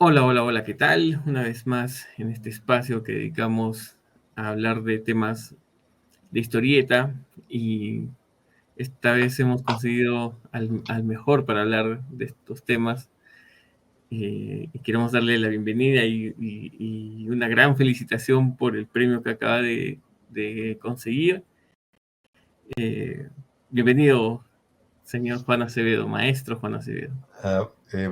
Hola, hola, hola, ¿qué tal? Una vez más en este espacio que dedicamos a hablar de temas de historieta y esta vez hemos conseguido al mejor para hablar de estos temas y queremos darle la bienvenida y una gran felicitación por el premio que acaba de conseguir. Eh, Bienvenido, señor Juan Acevedo, maestro Juan Acevedo.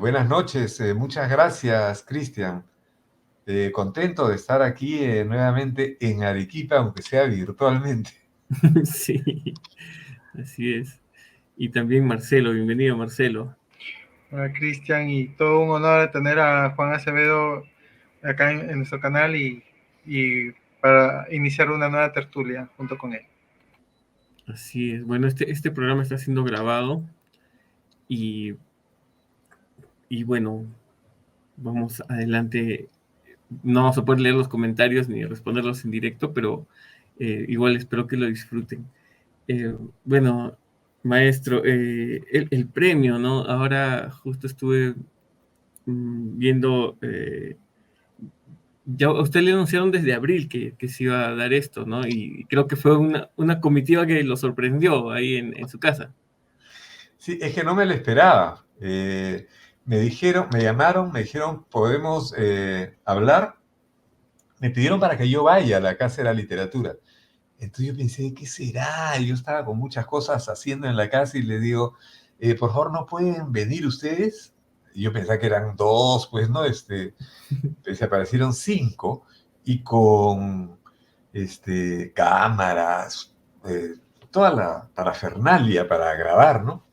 Buenas noches, muchas gracias, Cristian. Contento de estar aquí nuevamente en Arequipa, aunque sea virtualmente. Sí, así es. Y también Marcelo, bienvenido Marcelo. Hola Cristian, y todo un honor tener a Juan Acevedo acá en nuestro canal y para iniciar una nueva tertulia junto con él. Así es. Bueno, este programa está siendo grabado y, y bueno, vamos adelante. No vamos a poder leer los comentarios ni responderlos en directo, pero igual espero que lo disfruten. Bueno, maestro, el premio, ¿no? Ahora justo estuve viendo, ya a usted le anunciaron desde abril que se iba a dar esto, ¿no? Y creo que fue una comitiva que lo sorprendió ahí en su casa. Sí, es que no me lo esperaba. Me llamaron, me dijeron, ¿podemos hablar? Me pidieron para que yo vaya a la Casa de la Literatura. Entonces yo pensé, ¿qué será? Yo estaba con muchas cosas haciendo en la casa y le digo, por favor, ¿no pueden venir ustedes? Y yo pensaba que eran dos, pues, ¿no? Se aparecieron cinco y con cámaras, eh, toda la parafernalia para grabar, ¿no?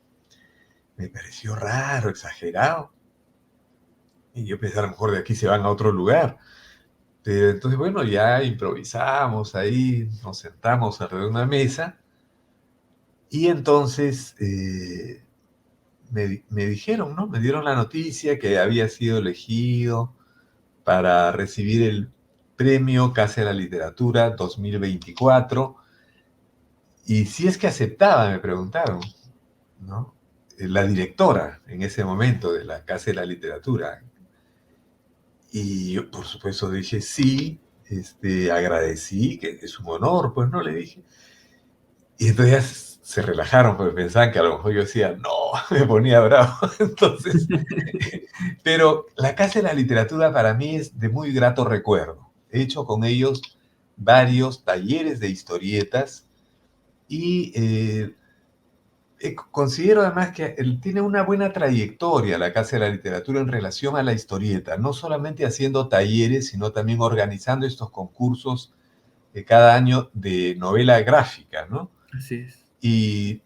Me pareció raro, exagerado. Y yo pensé, a lo mejor de aquí se van a otro lugar. Pero entonces, bueno, ya improvisamos ahí, nos sentamos alrededor de una mesa y entonces me dijeron, ¿no? Me dieron la noticia que había sido elegido para recibir el Premio Casa de la Literatura 2024. Y si es que aceptaba, me preguntaron, ¿no? La directora en ese momento de la Casa de la Literatura. Y yo, por supuesto, dije sí, agradecí, que es un honor, pues no, le dije. Y entonces ya se relajaron porque pensaban que a lo mejor yo decía, no, me ponía bravo. Entonces, pero la Casa de la Literatura para mí es de muy grato recuerdo. He hecho con ellos varios talleres de historietas y considero además que tiene una buena trayectoria la Casa de la Literatura en relación a la historieta, no solamente haciendo talleres, sino también organizando estos concursos cada año de novela gráfica, ¿no? Así es. Y,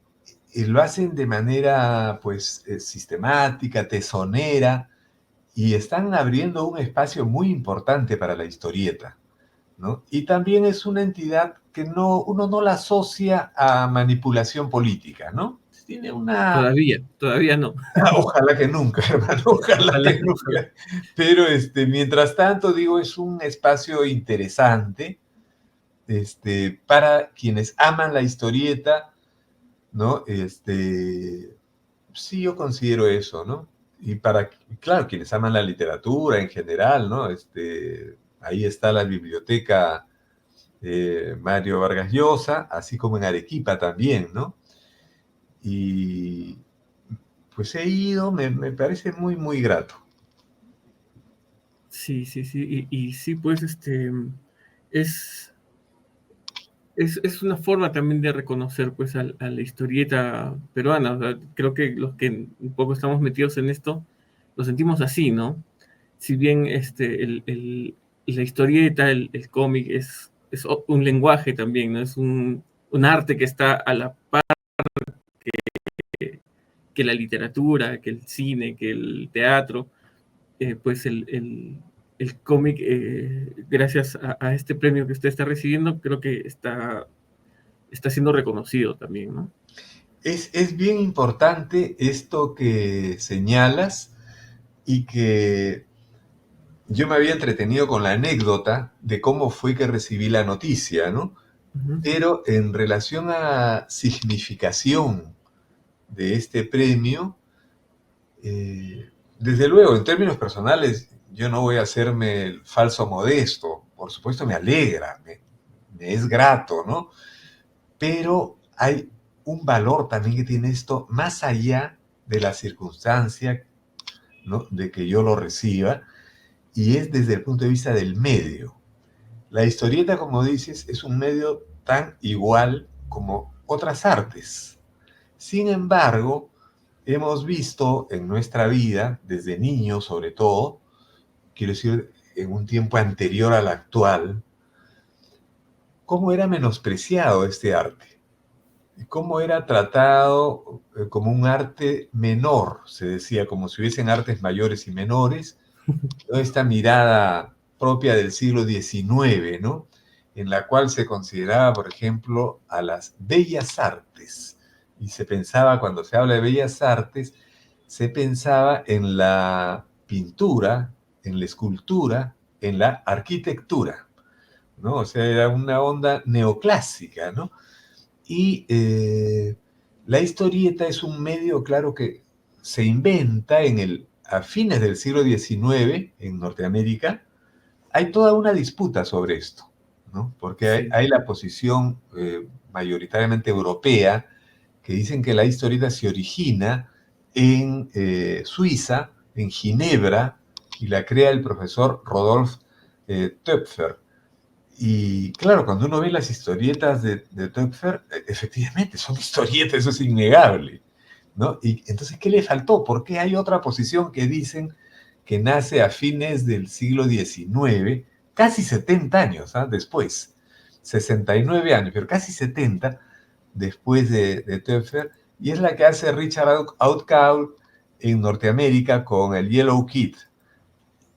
y lo hacen de manera, pues, sistemática, tesonera, y están abriendo un espacio muy importante para la historieta, ¿no? Y también es una entidad que uno no la asocia a manipulación política, ¿no? Tiene una... Todavía no. Ojalá que nunca, hermano, ojalá Ojalá, que ojalá. nunca. Pero mientras tanto, digo, es un espacio interesante para quienes aman la historieta, ¿no? Sí, yo considero eso, ¿no? Y claro, quienes aman la literatura en general, ¿no? Ahí está la biblioteca Mario Vargas Llosa, así como en Arequipa también, ¿no? Y pues he ido, me parece muy, muy grato. Sí, sí, sí. Y sí, pues es, es una forma también de reconocer pues a la historieta peruana. O sea, creo que los que un poco estamos metidos en esto lo sentimos así, ¿no? Si bien la historieta, el cómic es un lenguaje también, ¿no? Es un arte que está a la par que la literatura, que el cine, que el teatro, pues el cómic, gracias a este premio que usted está recibiendo, creo que está siendo reconocido también, ¿no? Es bien importante esto que señalas y que yo me había entretenido con la anécdota de cómo fue que recibí la noticia, ¿no? Uh-huh. Pero en relación a significación de este premio, desde luego, en términos personales, yo no voy a hacerme el falso modesto. Por supuesto me alegra, me es grato, ¿no? Pero hay un valor también que tiene esto, más allá de la circunstancia, ¿no?, de que yo lo reciba, y es desde el punto de vista del medio. La historieta, como dices, es un medio tan igual como otras artes. Sin embargo, hemos visto en nuestra vida, desde niños sobre todo, quiero decir, en un tiempo anterior al actual, cómo era menospreciado este arte, cómo era tratado como un arte menor, se decía, como si hubiesen artes mayores y menores, ¿no? Esta mirada propia del siglo XIX, ¿no?, en la cual se consideraba, por ejemplo, a las bellas artes, y se pensaba, cuando se habla de bellas artes, se pensaba en la pintura, en la escultura, en la arquitectura, ¿no? O sea, era una onda neoclásica, ¿no? Y la historieta es un medio, claro, que se inventa a fines del siglo XIX en Norteamérica. Hay toda una disputa sobre esto, ¿no? Porque Sí. hay la posición mayoritariamente europea, que dicen que la historieta se origina en Suiza, en Ginebra, y la crea el profesor Rodolphe Töpfer. Y claro, cuando uno ve las historietas de Töpfer, efectivamente son historietas, eso es innegable, ¿no? Y entonces, ¿qué le faltó? ¿Por qué hay otra posición que dicen que nace a fines del siglo XIX, casi 70 años después, 69 años, pero casi 70 después de Töpfer, y es la que hace Richard Outcault en Norteamérica con el Yellow Kid?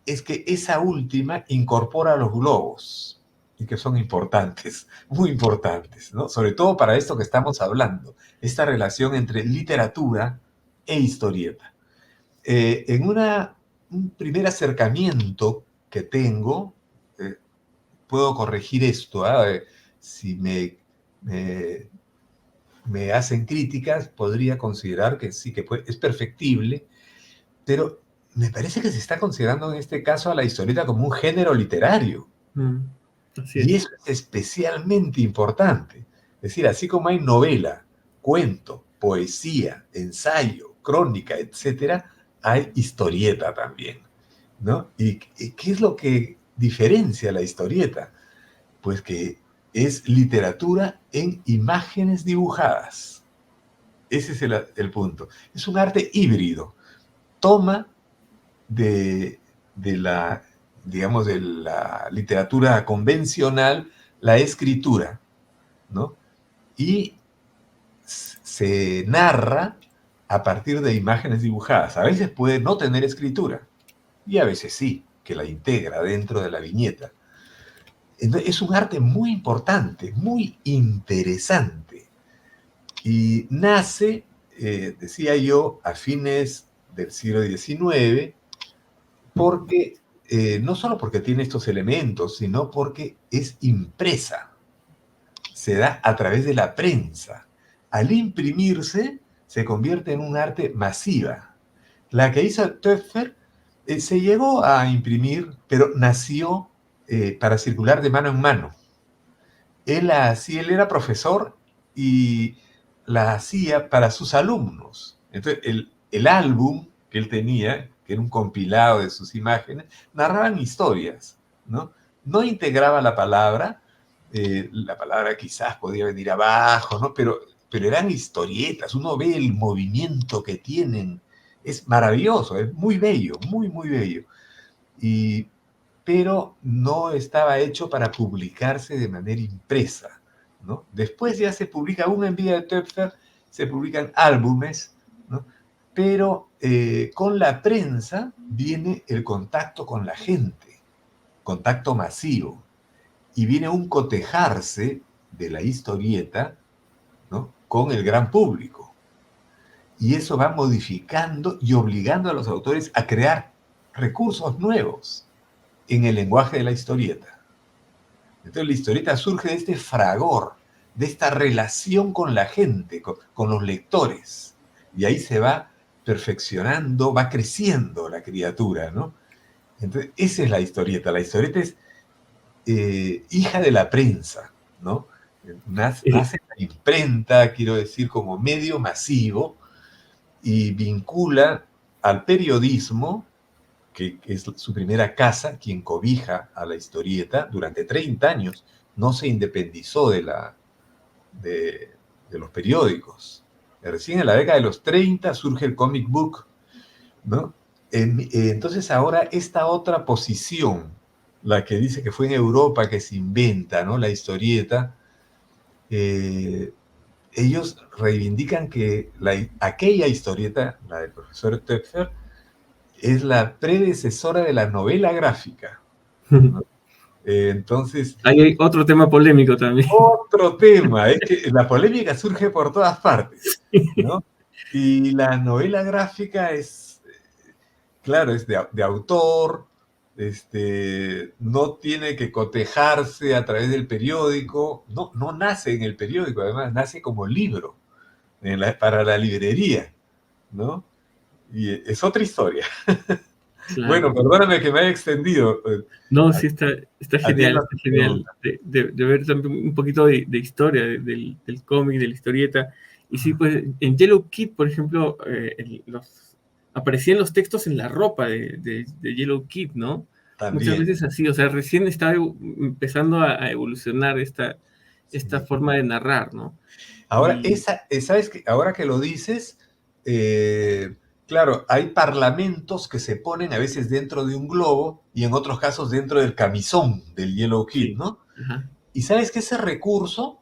Es que esa última incorpora los globos, y que son importantes, muy importantes, ¿no? Sobre todo para esto que estamos hablando, esta relación entre literatura e historieta. En un primer acercamiento que tengo, puedo corregir esto, si me hacen críticas, podría considerar que sí, que es perfectible, pero me parece que se está considerando en este caso a la historieta como un género literario. Así Y es. eso es especialmente importante. Es decir, así como hay novela, cuento, poesía, ensayo, crónica, etcétera, hay historieta también, ¿no? ¿Y qué es lo que diferencia la historieta? Pues que es literatura en imágenes dibujadas. Ese es el punto. Es un arte híbrido. Toma de la, digamos, de la literatura convencional, la escritura, ¿no? Y se narra a partir de imágenes dibujadas. A veces puede no tener escritura, y a veces sí, que la integra dentro de la viñeta. Entonces, es un arte muy importante, muy interesante. Y nace, decía yo, a fines del siglo XIX, porque no solo porque tiene estos elementos, sino porque es impresa, se da a través de la prensa. Al imprimirse, se convierte en un arte masiva. La que hizo Töpfer se llegó a imprimir, pero nació para circular de mano en mano. Él era profesor y la hacía para sus alumnos. Entonces, el álbum que él tenía, que era un compilado de sus imágenes, narraban historias, ¿no? No integraba la palabra quizás podía venir abajo, ¿no? Pero eran historietas, uno ve el movimiento que tienen, es maravilloso, es muy bello, muy, muy bello. Pero no estaba hecho para publicarse de manera impresa, ¿no? Después ya se publica, aún en vida de Töpfer, se publican álbumes, ¿no? Pero con la prensa viene el contacto con la gente, contacto masivo, y viene un cotejarse de la historieta, ¿no?, con el gran público. Y eso va modificando y obligando a los autores a crear recursos nuevos en el lenguaje de la historieta. Entonces la historieta surge de este fragor, de esta relación con la gente, con los lectores. Y ahí se va perfeccionando, va creciendo la criatura, ¿no? Entonces, esa es la historieta. La historieta es hija de la prensa, ¿no? Nace en la imprenta, quiero decir, como medio masivo, y vincula al periodismo, que es su primera casa, quien cobija a la historieta durante 30 años, no se independizó de, de los periódicos. Recién en la década de los 30 surge el comic book, ¿no? Entonces ahora esta otra posición, la que dice que fue en Europa que se inventa, ¿no?, la historieta, ellos reivindican que aquella historieta, la del profesor Töpfer, es la predecesora de la novela gráfica, ¿no? Entonces, Ahí hay otro tema polémico también. otro tema, es que la polémica surge por todas partes, ¿no? Y la novela gráfica es, claro, es de autor, no tiene que cotejarse a través del periódico, no nace en el periódico, además nace como libro para la librería, ¿no? Y es otra historia. Claro. Bueno, perdóname que me haya extendido. No, sí, está genial, Atiendo a está tu genial pregunta. de ver también un poquito de historia del cómic, de la historieta. Y sí, pues en Yellow Kid, por ejemplo, aparecían los textos en la ropa de Yellow Kid, ¿no? Muchas También. veces así, o sea, recién estaba empezando a evolucionar esta Sí. forma de narrar, ¿no? Ahora, Y ¿sabes qué? Ahora que lo dices, claro, hay parlamentos que se ponen a veces dentro de un globo y en otros casos dentro del camisón del Yellow Kid, sí, ¿no? ajá, Y sabes que ese recurso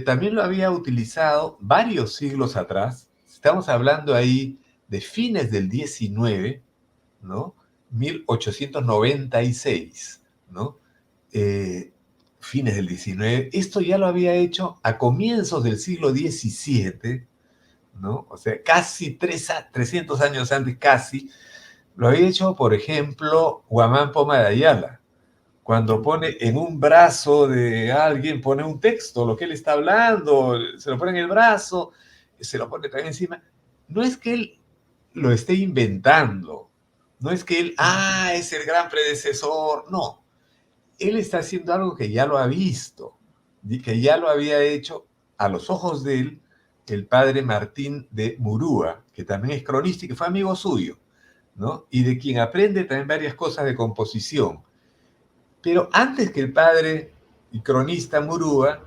también lo había utilizado varios siglos atrás. Estamos hablando ahí de fines del 19, ¿no? 1896, ¿no? Eh, Fines del 19. Esto ya lo había hecho a comienzos del siglo XVII, ¿no? O sea, casi 300 años antes, casi. Lo había hecho, por ejemplo, Guamán Poma de Ayala, cuando pone en un brazo de alguien, pone un texto, lo que él está hablando, se lo pone en el brazo, se lo pone también encima. No es que él lo esté inventando, no es que él, es el gran predecesor, no. Él está haciendo algo que ya lo ha visto, y que ya lo había hecho a los ojos de él el padre Martín de Murúa, que también es cronista y que fue amigo suyo, ¿no? Y de quien aprende también varias cosas de composición. Pero antes que el padre y cronista Murúa,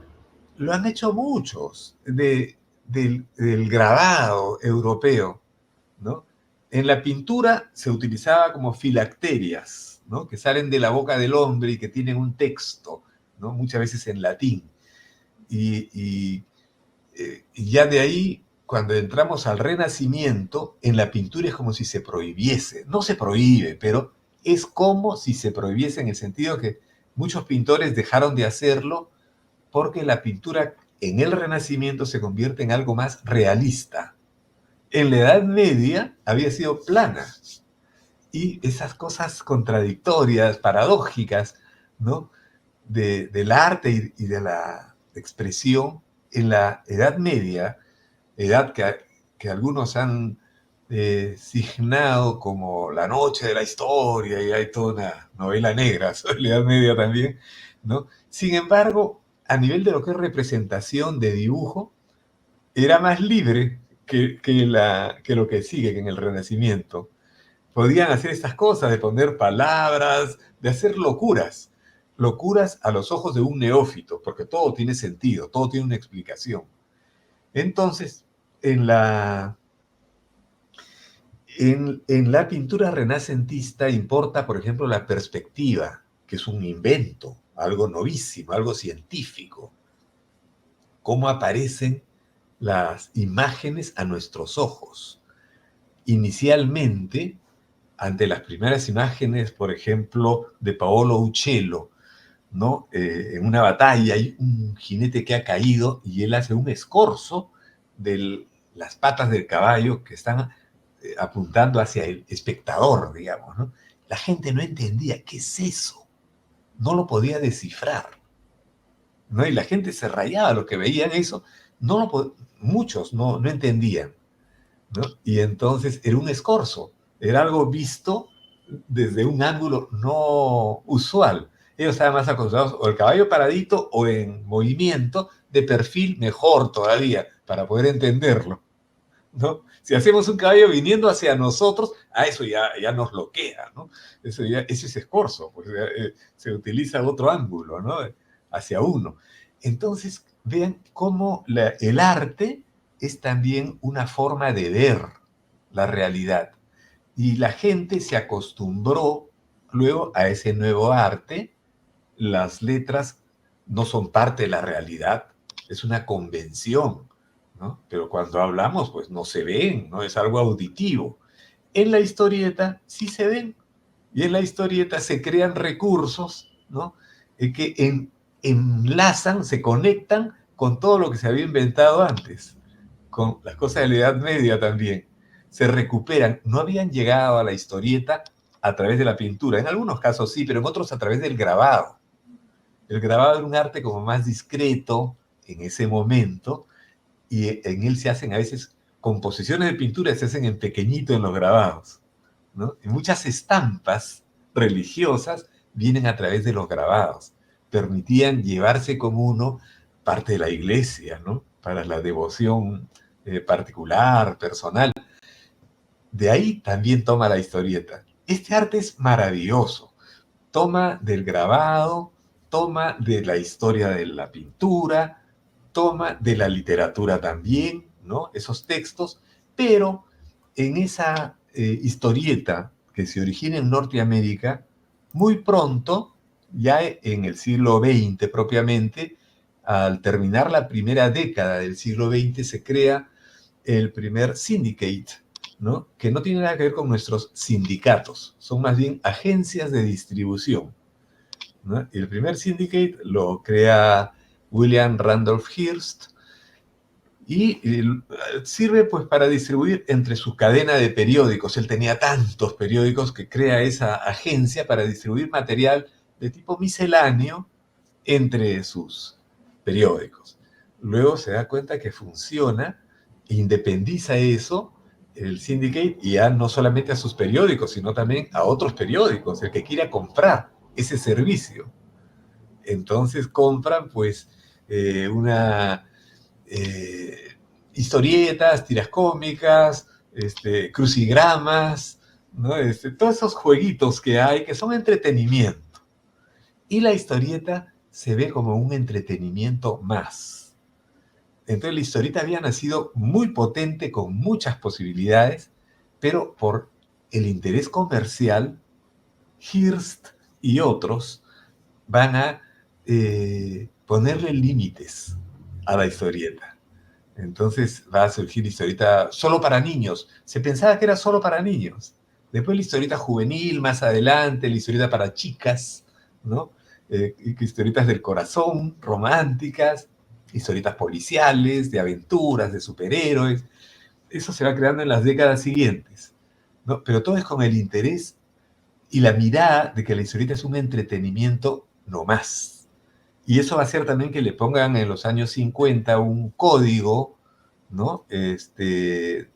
lo han hecho muchos del grabado europeo, ¿no? En la pintura se utilizaba como filacterias, ¿no?, que salen de la boca del hombre y que tienen un texto, ¿no?, muchas veces en latín. Y ya de ahí, cuando entramos al Renacimiento, en la pintura es como si se prohibiese. No se prohíbe, pero es como si se prohibiese en el sentido que muchos pintores dejaron de hacerlo porque la pintura en el Renacimiento se convierte en algo más realista. En la Edad Media había sido plana. Y esas cosas contradictorias, paradójicas, ¿no?, del arte y de la expresión en la Edad Media, edad que algunos han signado como la noche de la historia, y hay toda una novela negra sobre la Edad Media también, ¿no? Sin embargo, a nivel de lo que es representación de dibujo, era más libre que lo que sigue que en el Renacimiento. Podían hacer estas cosas, de poner palabras, de hacer locuras, locuras a los ojos de un neófito, porque todo tiene sentido, todo tiene una explicación. Entonces, en la pintura renacentista importa, por ejemplo, la perspectiva, que es un invento, algo novísimo, algo científico. Cómo aparecen las imágenes a nuestros ojos. Inicialmente, ante las primeras imágenes, por ejemplo, de Paolo Uccello, ¿no? En una batalla hay un jinete que ha caído y él hace un escorzo de las patas del caballo que están apuntando hacia el espectador, digamos, ¿no? La gente no entendía qué es eso, no lo podía descifrar, ¿no? Y la gente se rayaba, los que veían eso, muchos no entendían, ¿no? Y entonces era un escorzo, era algo visto desde un ángulo no usual. Ellos estaban más acostumbrados o el caballo paradito o en movimiento, de perfil mejor todavía, para poder entenderlo, ¿no? Si hacemos un caballo viniendo hacia nosotros, a eso ya nos bloquea, ¿no? Eso es escorzo, pues se utiliza otro ángulo, ¿no? Hacia uno. Entonces, vean cómo el arte es también una forma de ver la realidad. Y la gente se acostumbró luego a ese nuevo arte. Las letras no son parte de la realidad, es una convención, ¿no? Pero cuando hablamos, pues no se ven, no es algo auditivo. En la historieta sí se ven, y en la historieta se crean recursos, ¿no? Que enlazan, se conectan con todo lo que se había inventado antes, con las cosas de la Edad Media también. Se recuperan, no habían llegado a la historieta a través de la pintura, en algunos casos sí, pero en otros a través del grabado. El grabado era un arte como más discreto en ese momento, y en él se hacen a veces composiciones de pintura, se hacen en pequeñito en los grabados, ¿no? Y muchas estampas religiosas vienen a través de los grabados. Permitían llevarse con uno parte de la iglesia, ¿no? Para la devoción particular, personal. De ahí también toma la historieta. Este arte es maravilloso. Toma del grabado, toma de la historia de la pintura, toma de la literatura también, ¿no? Esos textos, pero en esa historieta que se origina en Norteamérica, muy pronto, ya en el siglo XX propiamente, al terminar la primera década del siglo XX, se crea el primer syndicate, ¿no? Que no tiene nada que ver con nuestros sindicatos, son más bien agencias de distribución, ¿no? El primer syndicate lo crea William Randolph Hearst y sirve pues para distribuir entre su cadena de periódicos. Él tenía tantos periódicos que crea esa agencia para distribuir material de tipo misceláneo entre sus periódicos. Luego se da cuenta que funciona, independiza eso, el syndicate, y ya no solamente a sus periódicos, sino también a otros periódicos, el que quiera comprar ese servicio. Entonces compran pues una historietas, tiras cómicas, crucigramas, ¿no? Todos esos jueguitos que hay que son entretenimiento. Y la historieta se ve como un entretenimiento más. Entonces la historieta había nacido muy potente, con muchas posibilidades, pero por el interés comercial, Hearst y otros van a ponerle límites a la historieta. Entonces va a surgir historieta solo para niños. Se pensaba que era solo para niños. Después la historieta juvenil, más adelante, la historieta para chicas, ¿no? Historietas del corazón, románticas, historietas policiales, de aventuras, de superhéroes. Eso se va creando en las décadas siguientes, ¿no? Pero todo es con el interés y la mirada de que la historieta es un entretenimiento no más. Y eso va a hacer también que le pongan en los años 50 un código, ¿no? De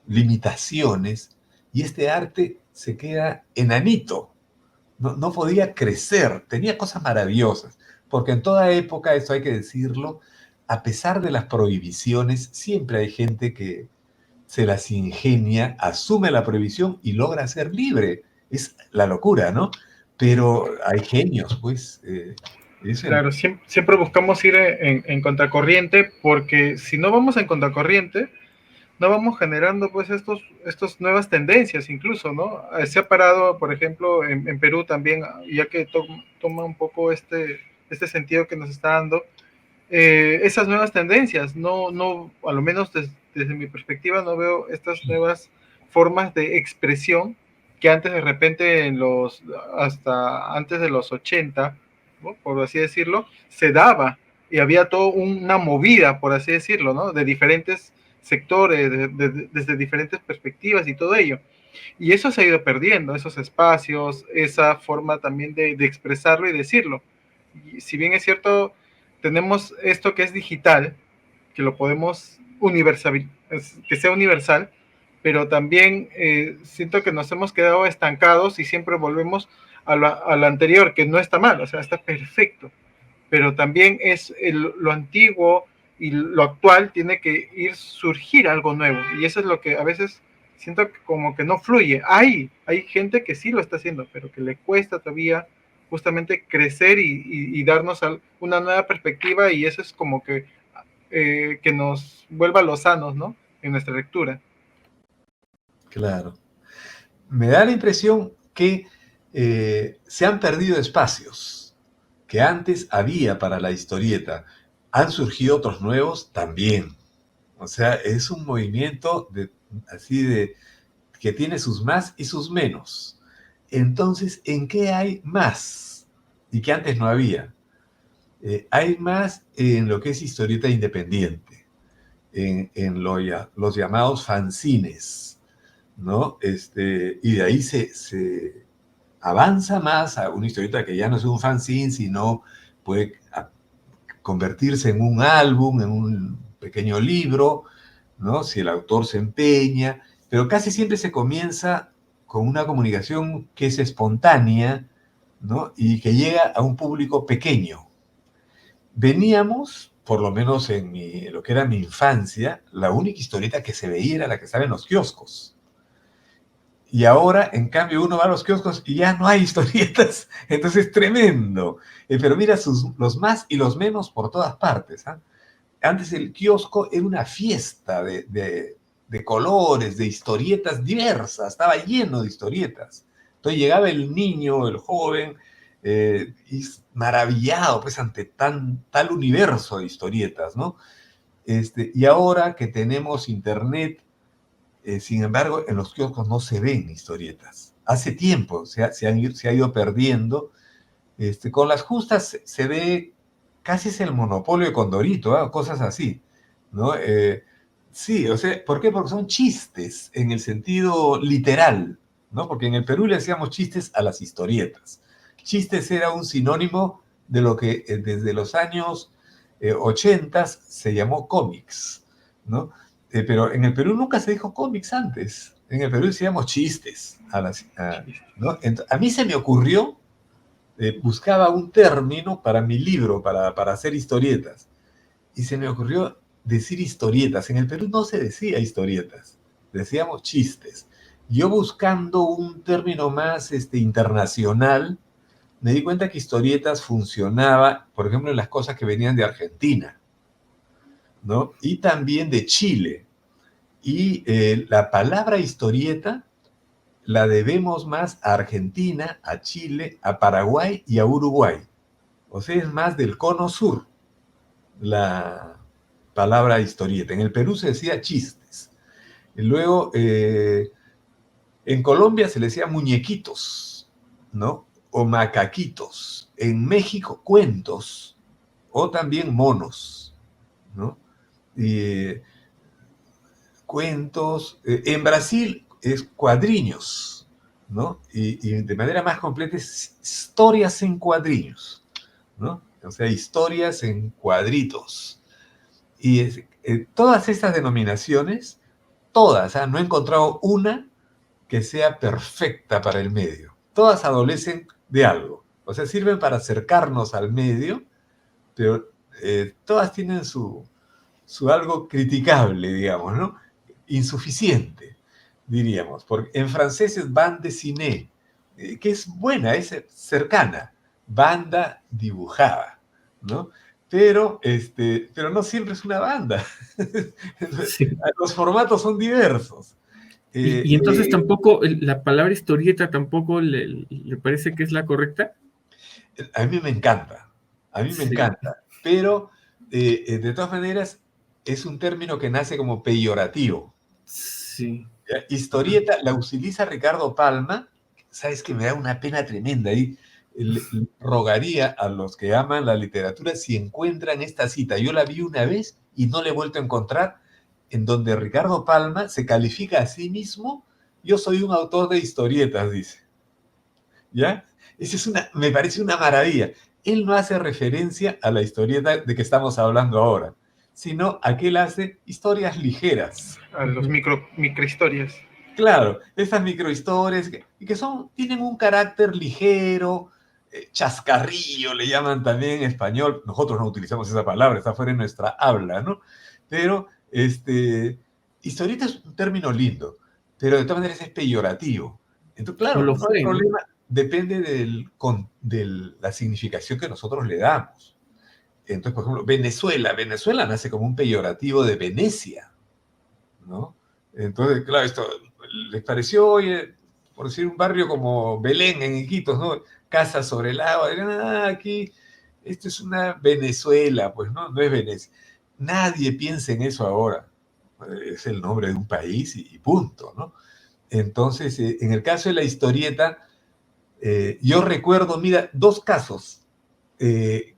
limitaciones, y este arte se queda enanito. No podía crecer, tenía cosas maravillosas, porque en toda época, eso hay que decirlo, a pesar de las prohibiciones, siempre hay gente que se las ingenia, asume la prohibición y logra ser libre. Es la locura, ¿no? Pero hay genios, pues. Claro, siempre buscamos ir en contracorriente, porque si no vamos en contracorriente, no vamos generando pues estos nuevas tendencias incluso, ¿no? Se ha parado, por ejemplo, en Perú también, ya que toma un poco este sentido que nos está dando, esas nuevas tendencias. No, a lo menos desde mi perspectiva, no veo estas nuevas formas de expresión que antes de repente hasta antes de los 80, ¿no? Por así decirlo, se daba, y había toda una movida, por así decirlo, ¿no? De diferentes sectores, desde diferentes perspectivas y todo ello. Y eso se ha ido perdiendo, esos espacios, esa forma también de expresarlo y decirlo. Y si bien es cierto, tenemos esto que es digital, que lo podemos universal, que sea universal, pero también siento que nos hemos quedado estancados y siempre volvemos a lo anterior, que no está mal, o sea, está perfecto, pero también es lo antiguo y lo actual tiene que ir surgir algo nuevo, y eso es lo que a veces siento que como que no fluye. Hay gente que sí lo está haciendo, pero que le cuesta todavía justamente crecer y darnos una nueva perspectiva, y eso es como que nos vuelva lozanos, ¿no? En nuestra lectura. Claro. Me da la impresión que se han perdido espacios que antes había para la historieta. Han surgido otros nuevos también. O sea, es un movimiento así de que tiene sus más y sus menos. Entonces, ¿en qué hay más? Y que antes no había. Hay más en lo que es historieta independiente, en los llamados fanzines, ¿no? Y de ahí se avanza más a una historieta que ya no es un fanzine, sino puede convertirse en un álbum, en un pequeño libro, ¿no? Si el autor se empeña, pero casi siempre se comienza con una comunicación que es espontánea, ¿no? Y que llega a un público pequeño. Veníamos, por lo menos en lo que era mi infancia, la única historieta que se veía era la que estaba en los kioscos. Y ahora, en cambio, uno va a los kioscos y ya no hay historietas. Entonces, es tremendo. Pero mira, los más y los menos por todas partes. ¿Ah? Antes el kiosco era una fiesta de colores, de historietas diversas. Estaba lleno de historietas. Entonces llegaba el niño, el joven, y maravillado pues, ante tal universo de historietas, ¿no? Y ahora que tenemos internet, sin embargo, en los kioscos no se ven historietas. Hace tiempo se ha ido perdiendo. Con las justas se ve casi es el monopolio de Condorito, ¿eh? Cosas así, ¿no? Sí, o sea, ¿por qué? Porque son chistes en el sentido literal, ¿no? Porque en el Perú le hacíamos chistes a las historietas. Chistes era un sinónimo de lo que desde los años 80 se llamó cómics, ¿no? Pero en el Perú nunca se dijo cómics antes. En el Perú decíamos chistes. ¿No? A mí se me ocurrió, buscaba un término para mi libro, para hacer historietas. Y se me ocurrió decir historietas. En el Perú no se decía historietas, decíamos chistes. Yo buscando un término más internacional, me di cuenta que historietas funcionaba, por ejemplo, en las cosas que venían de Argentina, ¿no? Y también de Chile. Y la palabra historieta la debemos más a Argentina, a Chile, a Paraguay y a Uruguay. O sea, es más del cono sur la palabra historieta. En el Perú se decía chistes. Y luego, en Colombia se le decía muñequitos, ¿no? O macaquitos. En México, cuentos. O también monos, ¿no? Cuentos. En Brasil es cuadriños, ¿no? Y de manera más completa es historias en cuadriños, ¿no? O sea, historias en cuadritos. Y todas estas denominaciones, todas, no he encontrado una que sea perfecta para el medio. Todas adolecen de algo. O sea, sirven para acercarnos al medio, pero todas tienen su algo criticable, digamos, ¿no? Insuficiente, diríamos. Porque en francés es bande dessinée, que es buena, es cercana. Banda dibujada, ¿no? Pero no siempre es una banda. Sí. Los formatos son diversos. Y entonces tampoco, la palabra historieta tampoco le parece que es la correcta. A mí me encanta, Sí. encanta, pero de todas maneras es un término que nace como peyorativo. Sí. Historieta la utiliza Ricardo Palma, sabes que me da una pena tremenda y rogaría a los que aman la literatura si encuentran esta cita. Yo la vi una vez y no la he vuelto a encontrar, en donde Ricardo Palma se califica a sí mismo: yo soy un autor de historietas, dice. ¿Ya? Me parece una maravilla. Él no hace referencia a la historieta de que estamos hablando ahora, sino aquel hace historias ligeras. A los microhistorias. Claro, estas microhistorias que tienen un carácter ligero, chascarrillo le llaman también en español. Nosotros no utilizamos esa palabra, está fuera de nuestra habla, ¿no? Pero historieta es un término lindo, pero de todas maneras es peyorativo. Entonces, claro, lo no hay fue, ¿no? problema, depende de la significación que nosotros le damos. Entonces, por ejemplo, Venezuela nace como un peyorativo de Venecia, ¿no? Entonces, claro, esto les pareció, oye, por decir un barrio como Belén en Iquitos, ¿no? Casa sobre el agua, aquí, esto es una Venezuela, pues, ¿no? No es Venecia. Nadie piensa en eso ahora. Es el nombre de un país y punto, ¿no? Entonces, en el caso de la historieta, yo recuerdo, mira, dos casos,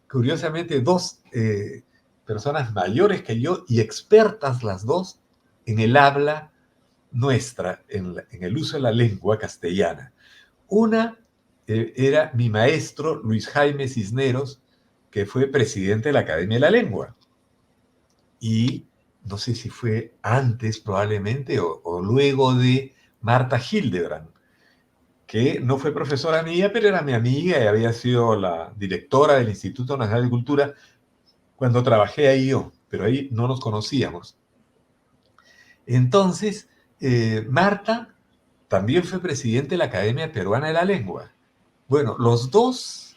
curiosamente, dos personas mayores que yo y expertas las dos en el habla nuestra, en el uso de la lengua castellana. Una era mi maestro Luis Jaime Cisneros, que fue presidente de la Academia de la Lengua. Y no sé si fue antes probablemente o luego de Marta Hildebrand, que no fue profesora mía, pero era mi amiga y había sido la directora del Instituto Nacional de Cultura cuando trabajé ahí yo, pero ahí no nos conocíamos. Entonces, Marta también fue presidente de la Academia Peruana de la Lengua. Bueno, los dos,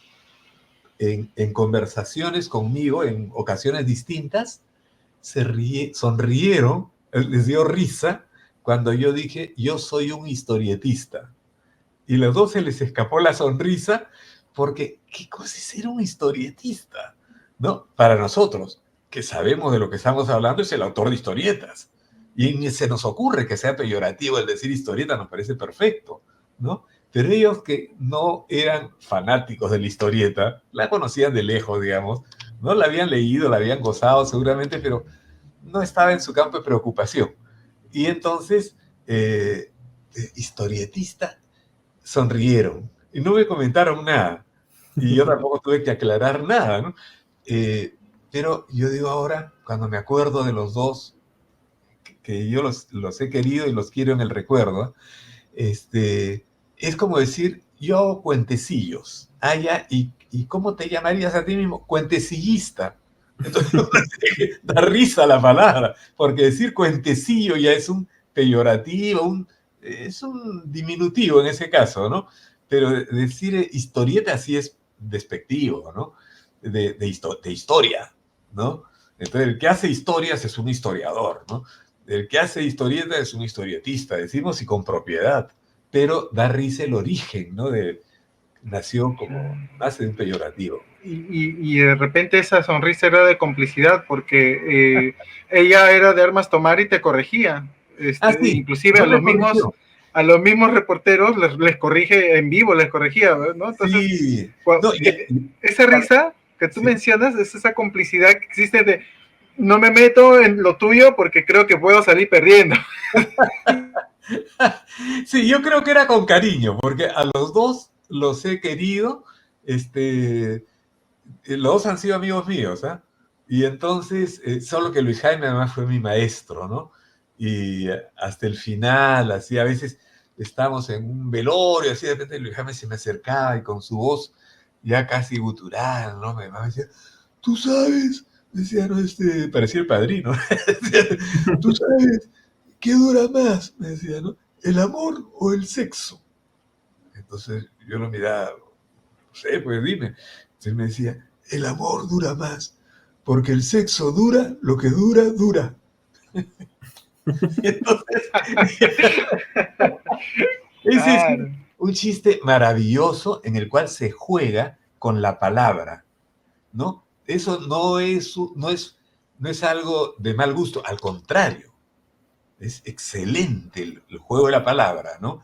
en conversaciones conmigo, en ocasiones distintas, sonrieron, les dio risa cuando yo dije, yo soy un historietista. Y a los dos se les escapó la sonrisa porque, ¿qué cosa es ser un historietista? ¿No? Para nosotros, que sabemos de lo que estamos hablando, es el autor de historietas. Y ni se nos ocurre que sea peyorativo el decir historieta, nos parece perfecto, ¿no? Pero ellos que no eran fanáticos de la historieta, la conocían de lejos, digamos, no la habían leído, la habían gozado seguramente, pero no estaba en su campo de preocupación. Y entonces, historietista, sonrieron y no me comentaron nada. Y yo tampoco tuve que aclarar nada, ¿no? Pero yo digo ahora, cuando me acuerdo de los dos, que yo los he querido y los quiero en el recuerdo, es como decir, yo hago cuentecillos. ¿Y cómo te llamarías a ti mismo? Cuentecillista. Entonces, da risa la palabra, porque decir cuentecillo ya es un peyorativo, es un diminutivo en ese caso, ¿no? Pero decir historieta sí es despectivo, ¿no? De historia, ¿no? Entonces, el que hace historias es un historiador, ¿no? El que hace historieta es un historietista, decimos, y con propiedad, pero da risa el origen, ¿no? Nació como, nace de un peyorativo. Y de repente esa sonrisa era de complicidad, porque ella era de armas tomar y te corregía. Sí, inclusive no a los mismos reporteros les corrige en vivo, les corregía, ¿no? Entonces, sí. Esa risa que tú mencionas es esa complicidad que existe de no me meto en lo tuyo porque creo que puedo salir perdiendo. Sí, yo creo que era con cariño, porque a los dos los he querido, los dos han sido amigos míos, ¿ah? Y entonces, solo que Luis Jaime además fue mi maestro, ¿no? Y hasta el final, así a veces estábamos en un velorio, así de repente Luis Jaime se me acercaba y con su voz ya casi gutural, ¿no? Me decía, tú sabes, decía, ¿no? Parecía el padrino, tú sabes, ¿qué dura más? Me decía, ¿no? ¿El amor o el sexo? Entonces yo lo miraba, no sé, pues dime. Entonces me decía, el amor dura más, porque el sexo dura lo que dura, dura. Entonces, ese es un chiste maravilloso en el cual se juega con la palabra, ¿no? Eso no es algo de mal gusto, al contrario, es excelente el juego de la palabra, ¿no?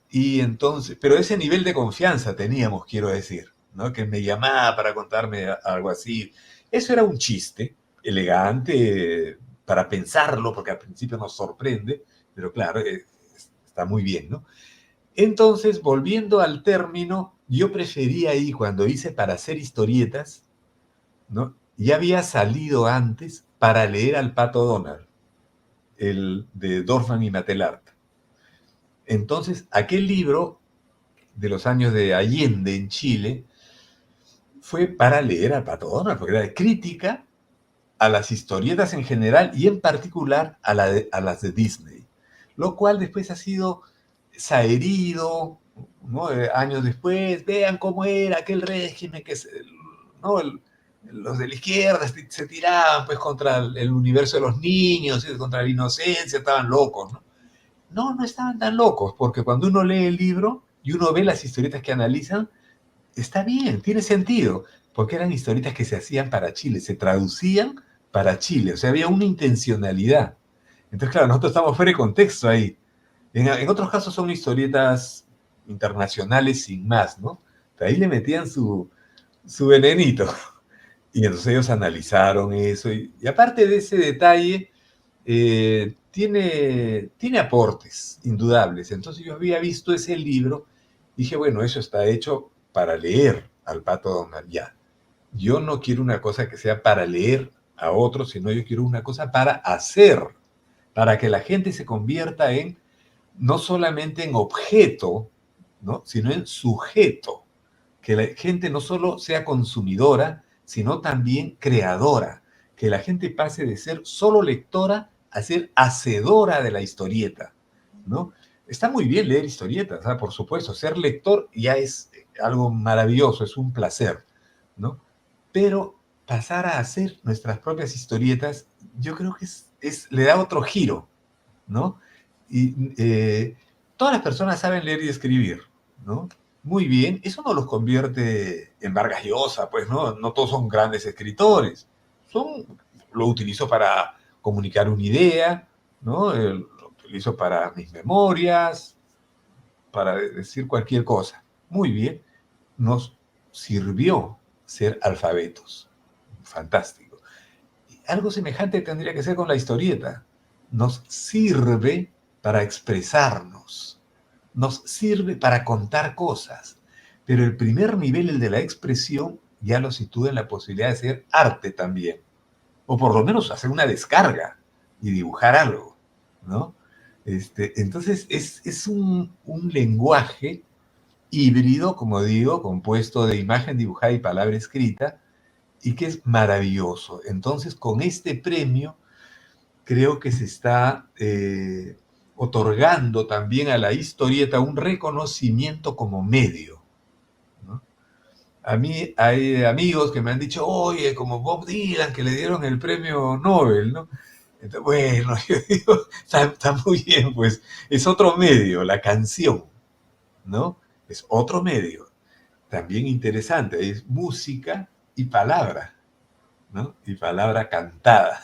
Y entonces, pero ese nivel de confianza teníamos, quiero decir, ¿no? Que me llamaba para contarme algo así. Eso era un chiste elegante para pensarlo, porque al principio nos sorprende, pero claro, está muy bien, ¿no? Entonces, volviendo al término, yo prefería ahí, cuando hice para hacer historietas, ¿no? ya había salido antes para leer al Pato Donald, el de Dorfman y Matelark. Entonces, aquel libro de los años de Allende en Chile fue para leer al Pato Donald, porque era de crítica a las historietas en general y en particular a las de Disney, lo cual después ha sido saherido, ¿no? Años después, vean cómo era aquel régimen que ¿no? Los de la izquierda se tiraban pues contra el universo de los niños, contra la inocencia, estaban locos, ¿no? No, no estaban tan locos, porque cuando uno lee el libro y uno ve las historietas que analizan, está bien, tiene sentido, porque eran historietas que se hacían para Chile, se traducían para Chile, o sea, había una intencionalidad. Entonces, claro, nosotros estamos fuera de contexto ahí. En otros casos son historietas internacionales sin más, ¿no? Pero ahí le metían su venenito. Y entonces ellos analizaron eso. Y aparte de ese detalle, tiene aportes indudables. Entonces yo había visto ese libro, dije, bueno, eso está hecho para leer al Pato Donald. Ya. Yo no quiero una cosa que sea para leer a otros, sino yo quiero una cosa para hacer, para que la gente se convierta en, no solamente en objeto, ¿no? Sino en sujeto. Que la gente no solo sea consumidora, sino también creadora. Que la gente pase de ser solo lectora a ser hacedora de la historieta, ¿no? Está muy bien leer historietas, ¿ah? Por supuesto, ser lector ya es algo maravilloso, es un placer, ¿no? Pero pasar a hacer nuestras propias historietas, yo creo que le da otro giro, ¿no? Y todas las personas saben leer y escribir, ¿no? Muy bien, eso no los convierte en Vargas Llosa, pues, ¿no? No todos son grandes escritores. Lo utilizo para comunicar una idea, ¿no? Lo utilizo para mis memorias, para decir cualquier cosa. Muy bien, nos sirvió ser alfabetos. Fantástico. Algo semejante tendría que ser con la historieta. Nos sirve para expresarnos, nos sirve para contar cosas, pero el primer nivel, el de la expresión, ya lo sitúa en la posibilidad de hacer arte también, o por lo menos hacer una descarga y dibujar algo, ¿no? Entonces es un lenguaje híbrido, como digo, compuesto de imagen dibujada y palabra escrita, y que es maravilloso. Entonces, con este premio, creo que se está otorgando también a la historieta un reconocimiento como medio, ¿no? A mí hay amigos que me han dicho, oye, como Bob Dylan, que le dieron el premio Nobel, ¿no? Entonces, bueno, yo digo, está muy bien, pues es otro medio, la canción, ¿no? Es otro medio. También interesante, es música y palabra, ¿no? Y palabra cantada,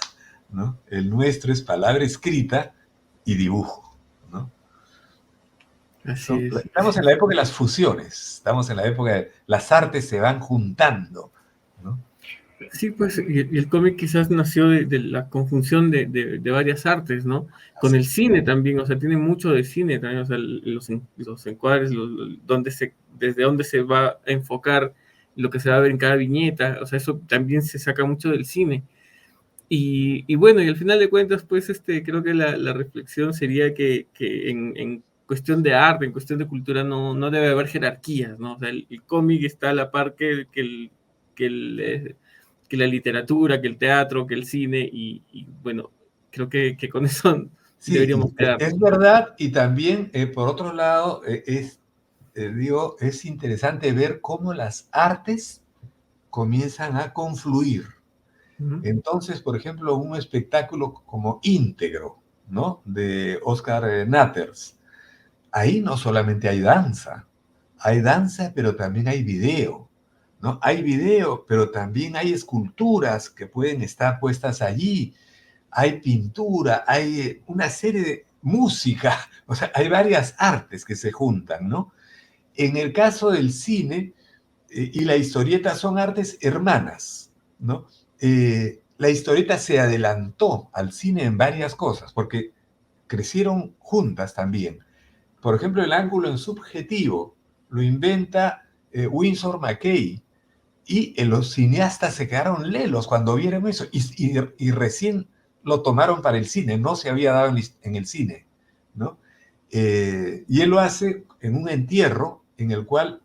¿no? El nuestro es palabra escrita y dibujo, ¿no? Así es. Estamos en la época de las fusiones, estamos en la época de las artes se van juntando, ¿no? Sí, pues, y el cómic quizás nació de la conjunción de varias artes, ¿no? Con el cine también, o sea, tiene mucho de cine también, o sea, los encuadres, desde dónde se va a enfocar lo que se va a ver en cada viñeta, o sea, eso también se saca mucho del cine. Y bueno, y al final de cuentas, pues, creo que la reflexión sería que en cuestión de arte, en cuestión de cultura, no debe haber jerarquías, ¿no? O sea, el cómic está a la par que la literatura, que el teatro, que el cine, y bueno, creo que con eso Sí, deberíamos quedar. es verdad, y también, por otro lado, es interesante ver cómo las artes comienzan a confluir. Ujú. Entonces, por ejemplo, un espectáculo como Íntegro, ¿no? De Oscar Natters. Ahí no solamente hay danza, pero también hay video, ¿no? Hay video, pero también hay esculturas que pueden estar puestas allí, hay pintura, hay una serie de música, o sea, hay varias artes que se juntan, ¿no? En el caso del cine y la historieta son artes hermanas, ¿no? La historieta se adelantó al cine en varias cosas, porque crecieron juntas también. Por ejemplo, el ángulo en subjetivo lo inventa Winsor McCay Y los cineastas se quedaron lelos cuando vieron eso y recién lo tomaron para el cine, no se había dado en el cine, ¿no? Y él lo hace en un entierro en el cual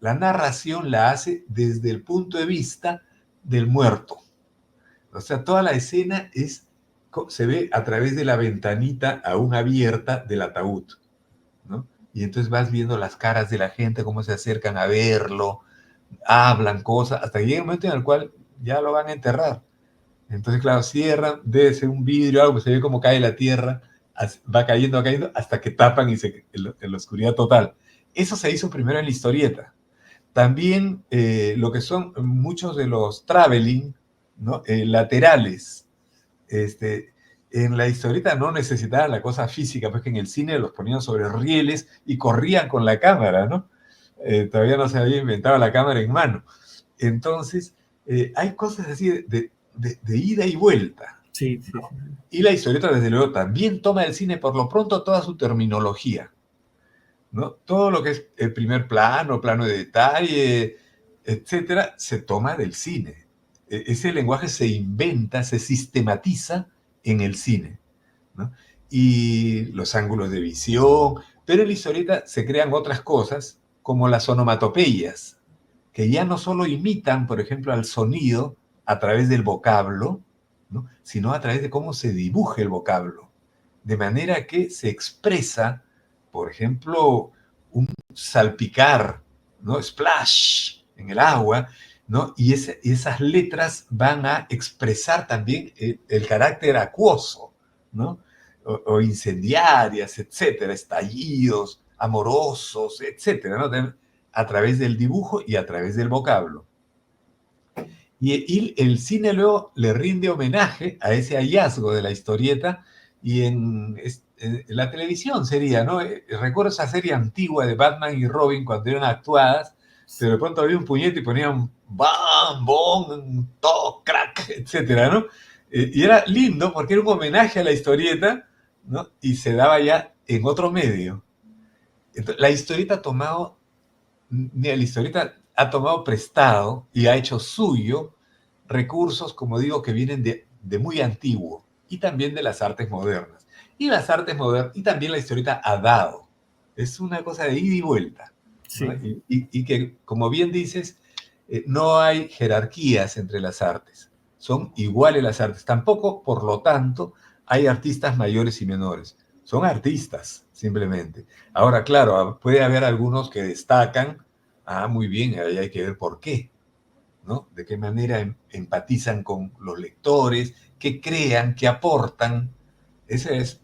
la narración la hace desde el punto de vista del muerto. O sea, toda la escena se ve a través de la ventanita aún abierta del ataúd, ¿no? Y entonces vas viendo las caras de la gente, cómo se acercan a verlo, hablan cosas, hasta que llega el momento en el cual ya lo van a enterrar. Entonces, claro, cierran, debe ser un vidrio, algo, se ve cómo cae la tierra, va cayendo, hasta que tapan en la oscuridad total. Eso se hizo primero en la historieta. También lo que son muchos de los traveling, ¿no? Laterales. En la historieta no necesitaban la cosa física, pues que en el cine los ponían sobre rieles y corrían con la cámara, ¿no? Todavía no se había inventado la cámara en mano. Entonces, hay cosas así de ida y vuelta. Sí, sí, ¿no? sí. Y la historieta, desde luego, también toma el cine, por lo pronto, toda su terminología, ¿no? Todo lo que es el primer plano, plano de detalle, etcétera, se toma del cine. Ese lenguaje se inventa, se sistematiza en el cine, ¿no? Y los ángulos de visión, pero en la historieta se crean otras cosas, como las onomatopeyas, que ya no solo imitan, por ejemplo, al sonido a través del vocablo, ¿no? Sino a través de cómo se dibuja el vocablo, de manera que se expresa, por ejemplo, un salpicar, ¿no? Splash en el agua, ¿no? Y esas letras van a expresar también el carácter acuoso, ¿no? O incendiarias, etcétera, estallidos, amorosos, etcétera, ¿no? A través del dibujo y a través del vocablo. Y el cine luego le rinde homenaje a ese hallazgo de la historieta y en la televisión sería, ¿no? Recuerdo esa serie antigua de Batman y Robin cuando eran actuadas, pero de pronto había un puñete y ponían bam, bom, toc, crack, etcétera, ¿no? Y era lindo porque era un homenaje a la historieta, ¿no? Y se daba ya en otro medio. Entonces, la historieta ha tomado prestado y ha hecho suyo recursos, como digo, que vienen de muy antiguo y también de las artes modernas. Y también la historieta ha dado. Es una cosa de ida y vuelta, ¿no? Sí. Y que, como bien dices, no hay jerarquías entre las artes. Son iguales las artes. Tampoco, por lo tanto, hay artistas mayores y menores. Son artistas, simplemente. Ahora, claro, puede haber algunos que destacan. Muy bien, ahí hay que ver por qué, ¿no? De qué manera empatizan con los lectores, qué crean, qué aportan. Se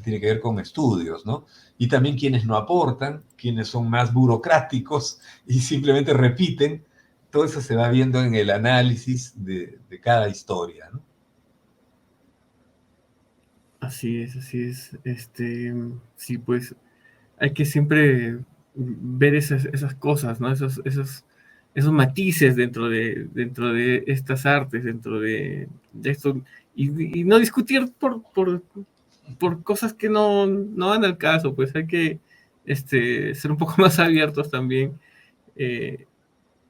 tiene que ver con estudios, ¿no? Y también quienes no aportan, quienes son más burocráticos y simplemente repiten. Todo eso se va viendo en el análisis de cada historia, ¿no? Así es, así es. Sí, pues hay que siempre ver esas cosas, ¿no? Esos matices dentro de estas artes, dentro de esto, y no discutir por cosas que no van al caso, pues hay que ser un poco más abiertos también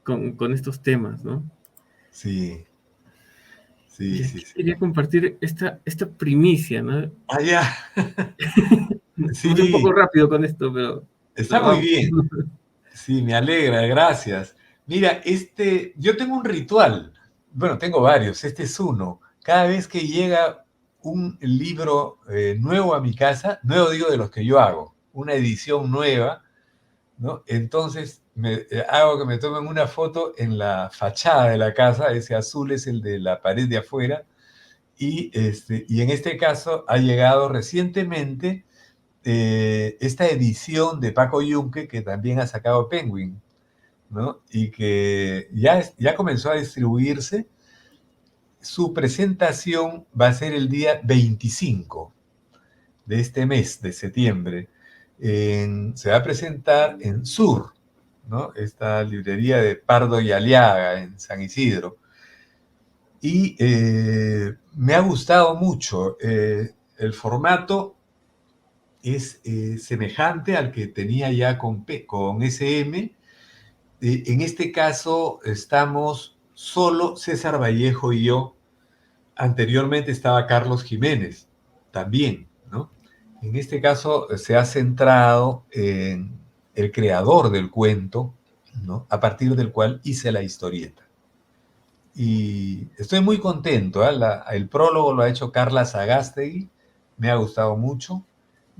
con estos temas, ¿no? Sí, sí, Y sí, aquí sí. quería compartir esta primicia, ¿no? Ya. Fui un poco Sí, rápido con esto, está pero muy vamos. bien. Sí, me alegra, gracias. Mira, yo tengo un ritual. Bueno, tengo varios. Este es uno. Cada vez que llega un libro nuevo a mi casa, nuevo digo de los que yo hago, una edición nueva, ¿no? Entonces hago que me tomen una foto en la fachada de la casa. Ese azul es el de la pared de afuera. Y en este caso ha llegado recientemente esta edición de Paco Yunque que también ha sacado Penguin, ¿no? Y que ya comenzó a distribuirse. Su presentación va a ser el día 25 de este mes de septiembre. Se va a presentar en Sur, ¿no? Esta librería de Pardo y Aliaga en San Isidro. Y me ha gustado mucho. El formato es semejante al que tenía ya con SM, En este caso estamos solo César Vallejo y yo. Anteriormente estaba Carlos Jiménez, también, ¿no? En este caso se ha centrado en el creador del cuento, ¿no? A partir del cual hice la historieta. Y estoy muy contento, ¿eh? El prólogo lo ha hecho Carla Sagástegui, me ha gustado mucho.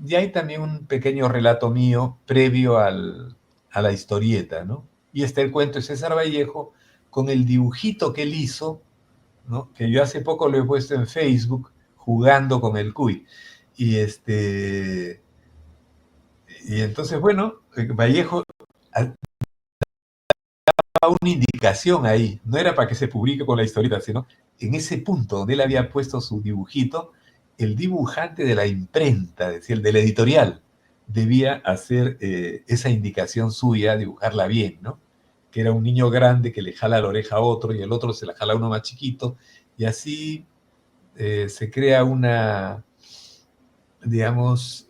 Y hay también un pequeño relato mío previo a la historieta, ¿no? Y está el cuento de César Vallejo con el dibujito que él hizo, ¿no? Que yo hace poco lo he puesto en Facebook jugando con el cuy. Y, y entonces, bueno, Vallejo una indicación ahí, no era para que se publique con la historieta, sino en ese punto donde él había puesto su dibujito, el dibujante de la imprenta, es decir, el del editorial, debía hacer esa indicación suya, dibujarla bien, ¿no? Que era un niño grande que le jala la oreja a otro y el otro se la jala a uno más chiquito, y así se crea una, digamos,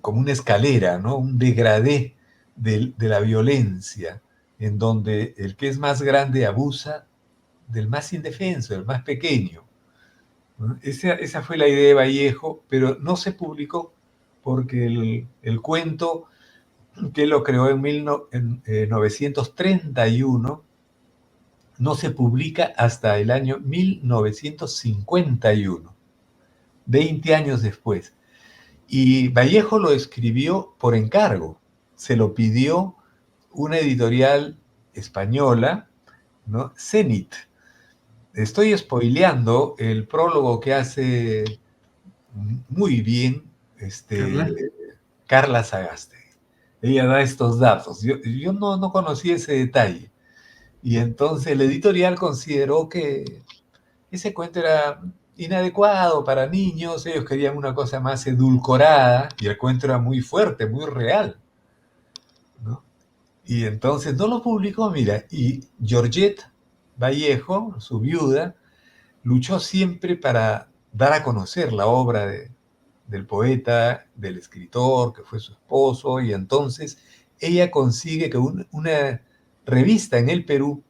como una escalera, ¿no? Un degradé de la violencia, en donde el que es más grande abusa del más indefenso, del más pequeño, ¿no? Esa fue la idea de Vallejo, pero no se publicó porque el cuento que él lo creó en 1931 no se publica hasta el año 1951, 20 años después. Y Vallejo lo escribió por encargo, se lo pidió una editorial española, ¿no? Zenit. Estoy spoileando el prólogo que hace muy bien Carla. Carla Sagasti. Ella da estos datos. Yo no conocí ese detalle. Y entonces el editorial consideró que ese cuento era inadecuado para niños, ellos querían una cosa más edulcorada y el cuento era muy fuerte, muy real, ¿no? Y entonces no lo publicó, mira, y Georgette Vallejo, su viuda, luchó siempre para dar a conocer la obra del poeta, del escritor, que fue su esposo, y entonces ella consigue que una revista en el Perú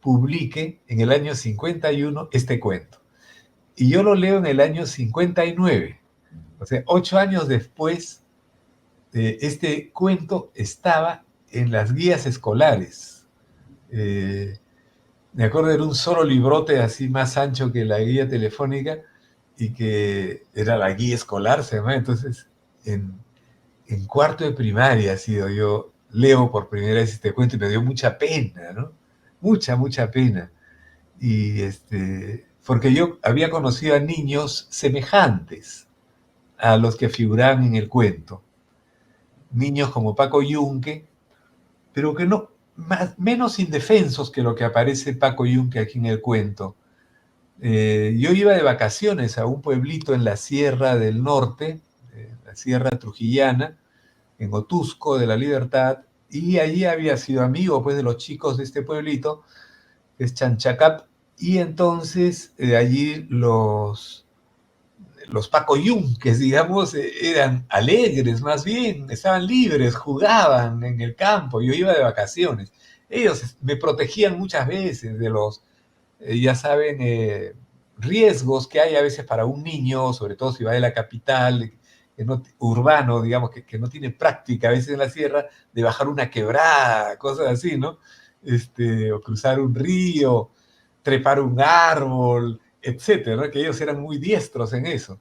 publique en el año 51 este cuento. Y yo lo leo en el año 59, o sea, 8 años después, este cuento estaba en las guías escolares. Me acuerdo, era un solo librote así más ancho que la guía telefónica y que era la guía escolar, se llama. Entonces, en cuarto de primaria ha sido yo, leo por primera vez este cuento y me dio mucha pena, ¿no? Mucha pena. Y porque yo había conocido a niños semejantes a los que figuraban en el cuento. Niños como Paco Yunque, pero que no, menos indefensos que lo que aparece Paco Yunque aquí en el cuento. Yo iba de vacaciones a un pueblito en la Sierra del Norte, la Sierra Trujillana, en Otusco de la Libertad, y allí había sido amigo pues de los chicos de este pueblito, que es Chanchacap, y entonces allí los Pacoyunques, digamos, eran alegres más bien, estaban libres, jugaban en el campo, yo iba de vacaciones. Ellos me protegían muchas veces de los, ya saben, riesgos que hay a veces para un niño, sobre todo si va de la capital, urbano, digamos, que no tiene práctica a veces en la sierra, de bajar una quebrada, cosas así, ¿no? O cruzar un río, trepar un árbol, etcétera, ¿no? Que ellos eran muy diestros en eso.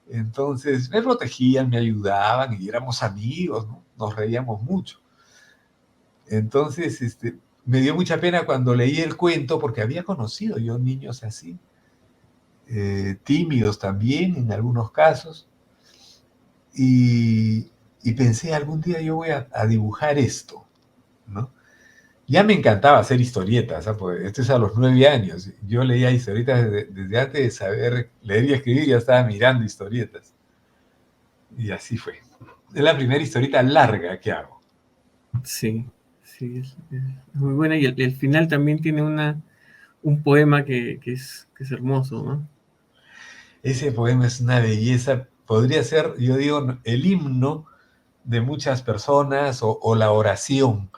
Entonces me protegían, me ayudaban y éramos amigos, ¿no? Nos reíamos mucho. Entonces me dio mucha pena cuando leí el cuento porque había conocido yo niños así, tímidos también en algunos casos, y pensé algún día yo voy a dibujar esto, ¿no? Ya me encantaba hacer historietas, ¿sabes? Porque esto es a los 9 años. Yo leía historietas desde antes de saber leer y escribir, ya estaba mirando historietas. Y así fue. Es la primera historieta larga que hago. Sí, sí, es muy buena. Y el final también tiene un poema que es hermoso, ¿no? Ese poema es una belleza. Podría ser, yo digo, el himno de muchas personas o la oración.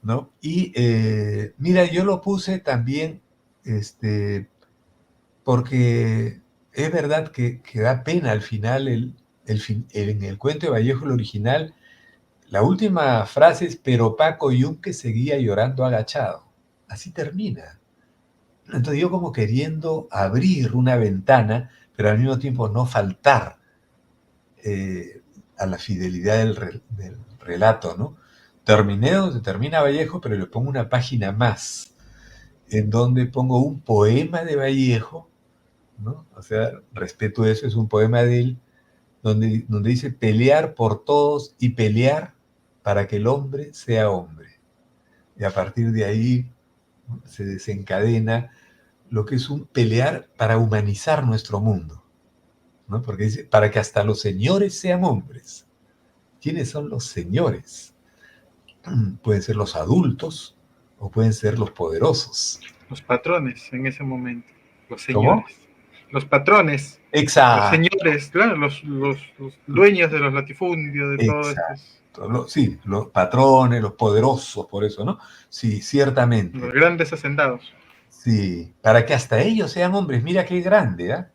¿no? Y mira, yo lo puse también porque es verdad que da pena al final en el cuento de Vallejo, el original, la última frase es: pero Paco Yunque seguía llorando agachado. Así termina. Entonces yo como queriendo abrir una ventana, pero al mismo tiempo no faltar a la fidelidad del relato, ¿no? Terminé donde termina Vallejo, pero le pongo una página más, en donde pongo un poema de Vallejo, ¿no? O sea, respeto eso, es un poema de él, donde dice: pelear por todos y pelear para que el hombre sea hombre. Y a partir de ahí, ¿no?, se desencadena lo que es un pelear para humanizar nuestro mundo, ¿no? Porque dice: para que hasta los señores sean hombres. ¿Quiénes son los señores? Pueden ser los adultos o pueden ser los poderosos. Los patrones en ese momento, los ¿Cómo? señores. Los patrones, los Exacto, señores, claro, los dueños de los latifundios, de todo esto, exacto. Sí, los patrones, los poderosos, por eso, ¿no? Sí, los ciertamente. grandes hacendados. Sí, para que hasta ellos sean hombres. Mira qué grande, ¿ah?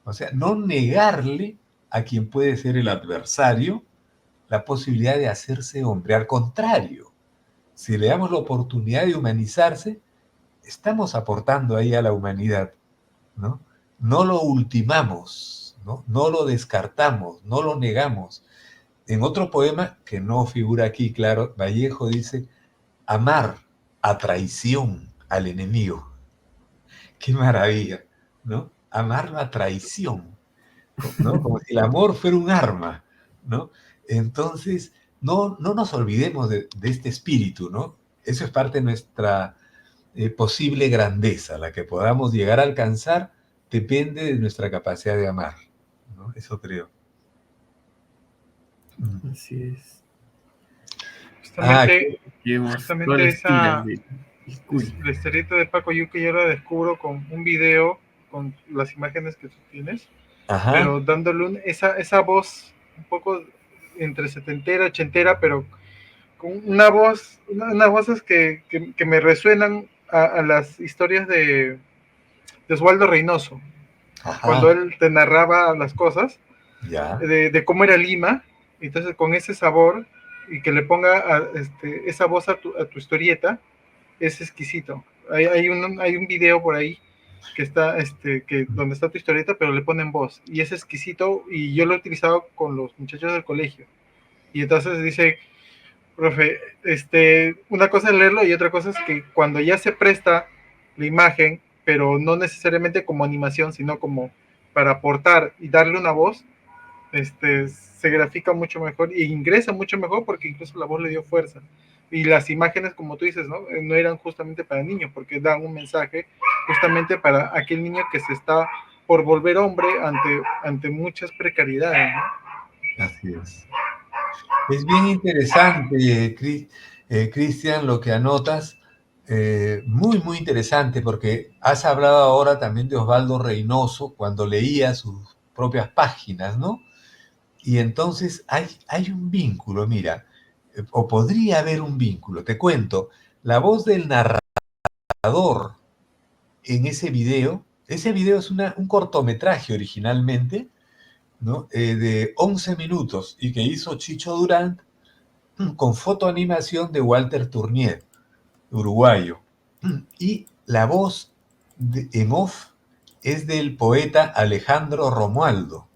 O sea, no negarle a quien puede ser el adversario la posibilidad de hacerse hombre. Al contrario, si le damos la oportunidad de humanizarse, estamos aportando ahí a la humanidad, ¿no? No lo ultimamos, ¿no? No lo descartamos, no lo negamos. En otro poema, que no figura aquí, claro, Vallejo dice: amar a traición al enemigo. Qué maravilla, ¿no? Amarlo a traición, ¿no? Como si el amor fuera un arma, ¿no? Entonces, no nos olvidemos de este espíritu, ¿no? Eso es parte de nuestra posible grandeza. La que podamos llegar a alcanzar depende de nuestra capacidad de amar, ¿no? Eso creo. Así es. Ah, Justamente, Llevamos todas justamente las tiras esa, de Cuy. la historieta de Paco Yuque yo la descubro con un video, con las imágenes que tú tienes, ajá, pero dándole esa voz un poco entre setentera, ochentera, pero con unas voces que me resuenan a las historias de Osvaldo Reynoso, cuando ajá, él te narraba las cosas, ya, de cómo era Lima, entonces con ese sabor y que le ponga esa voz a tu historieta, es exquisito. Hay un video por ahí que está, donde está tu historieta, pero le ponen voz, y es exquisito, y yo lo he utilizado con los muchachos del colegio, y entonces dice: profe, una cosa es leerlo y otra cosa es que cuando ya se presta la imagen, pero no necesariamente como animación, sino como para aportar y darle una voz, se grafica mucho mejor e ingresa mucho mejor porque incluso la voz le dio fuerza. Y las imágenes, como tú dices, ¿no? No eran justamente para niños, porque dan un mensaje justamente para aquel niño que se está por volver hombre ante muchas precariedades, ¿no? así es. Es bien interesante, Cristian, lo que anotas. Muy, muy interesante, porque has hablado ahora también de Osvaldo Reynoso cuando leía sus propias páginas, ¿no? Y entonces hay un vínculo, mira, o podría haber un vínculo. Te cuento, la voz del narrador en ese video es un cortometraje originalmente, ¿no? De 11 minutos y que hizo Chicho Durán con fotoanimación de Walter Tournier, uruguayo. Y la voz en off es del poeta Alejandro Romualdo,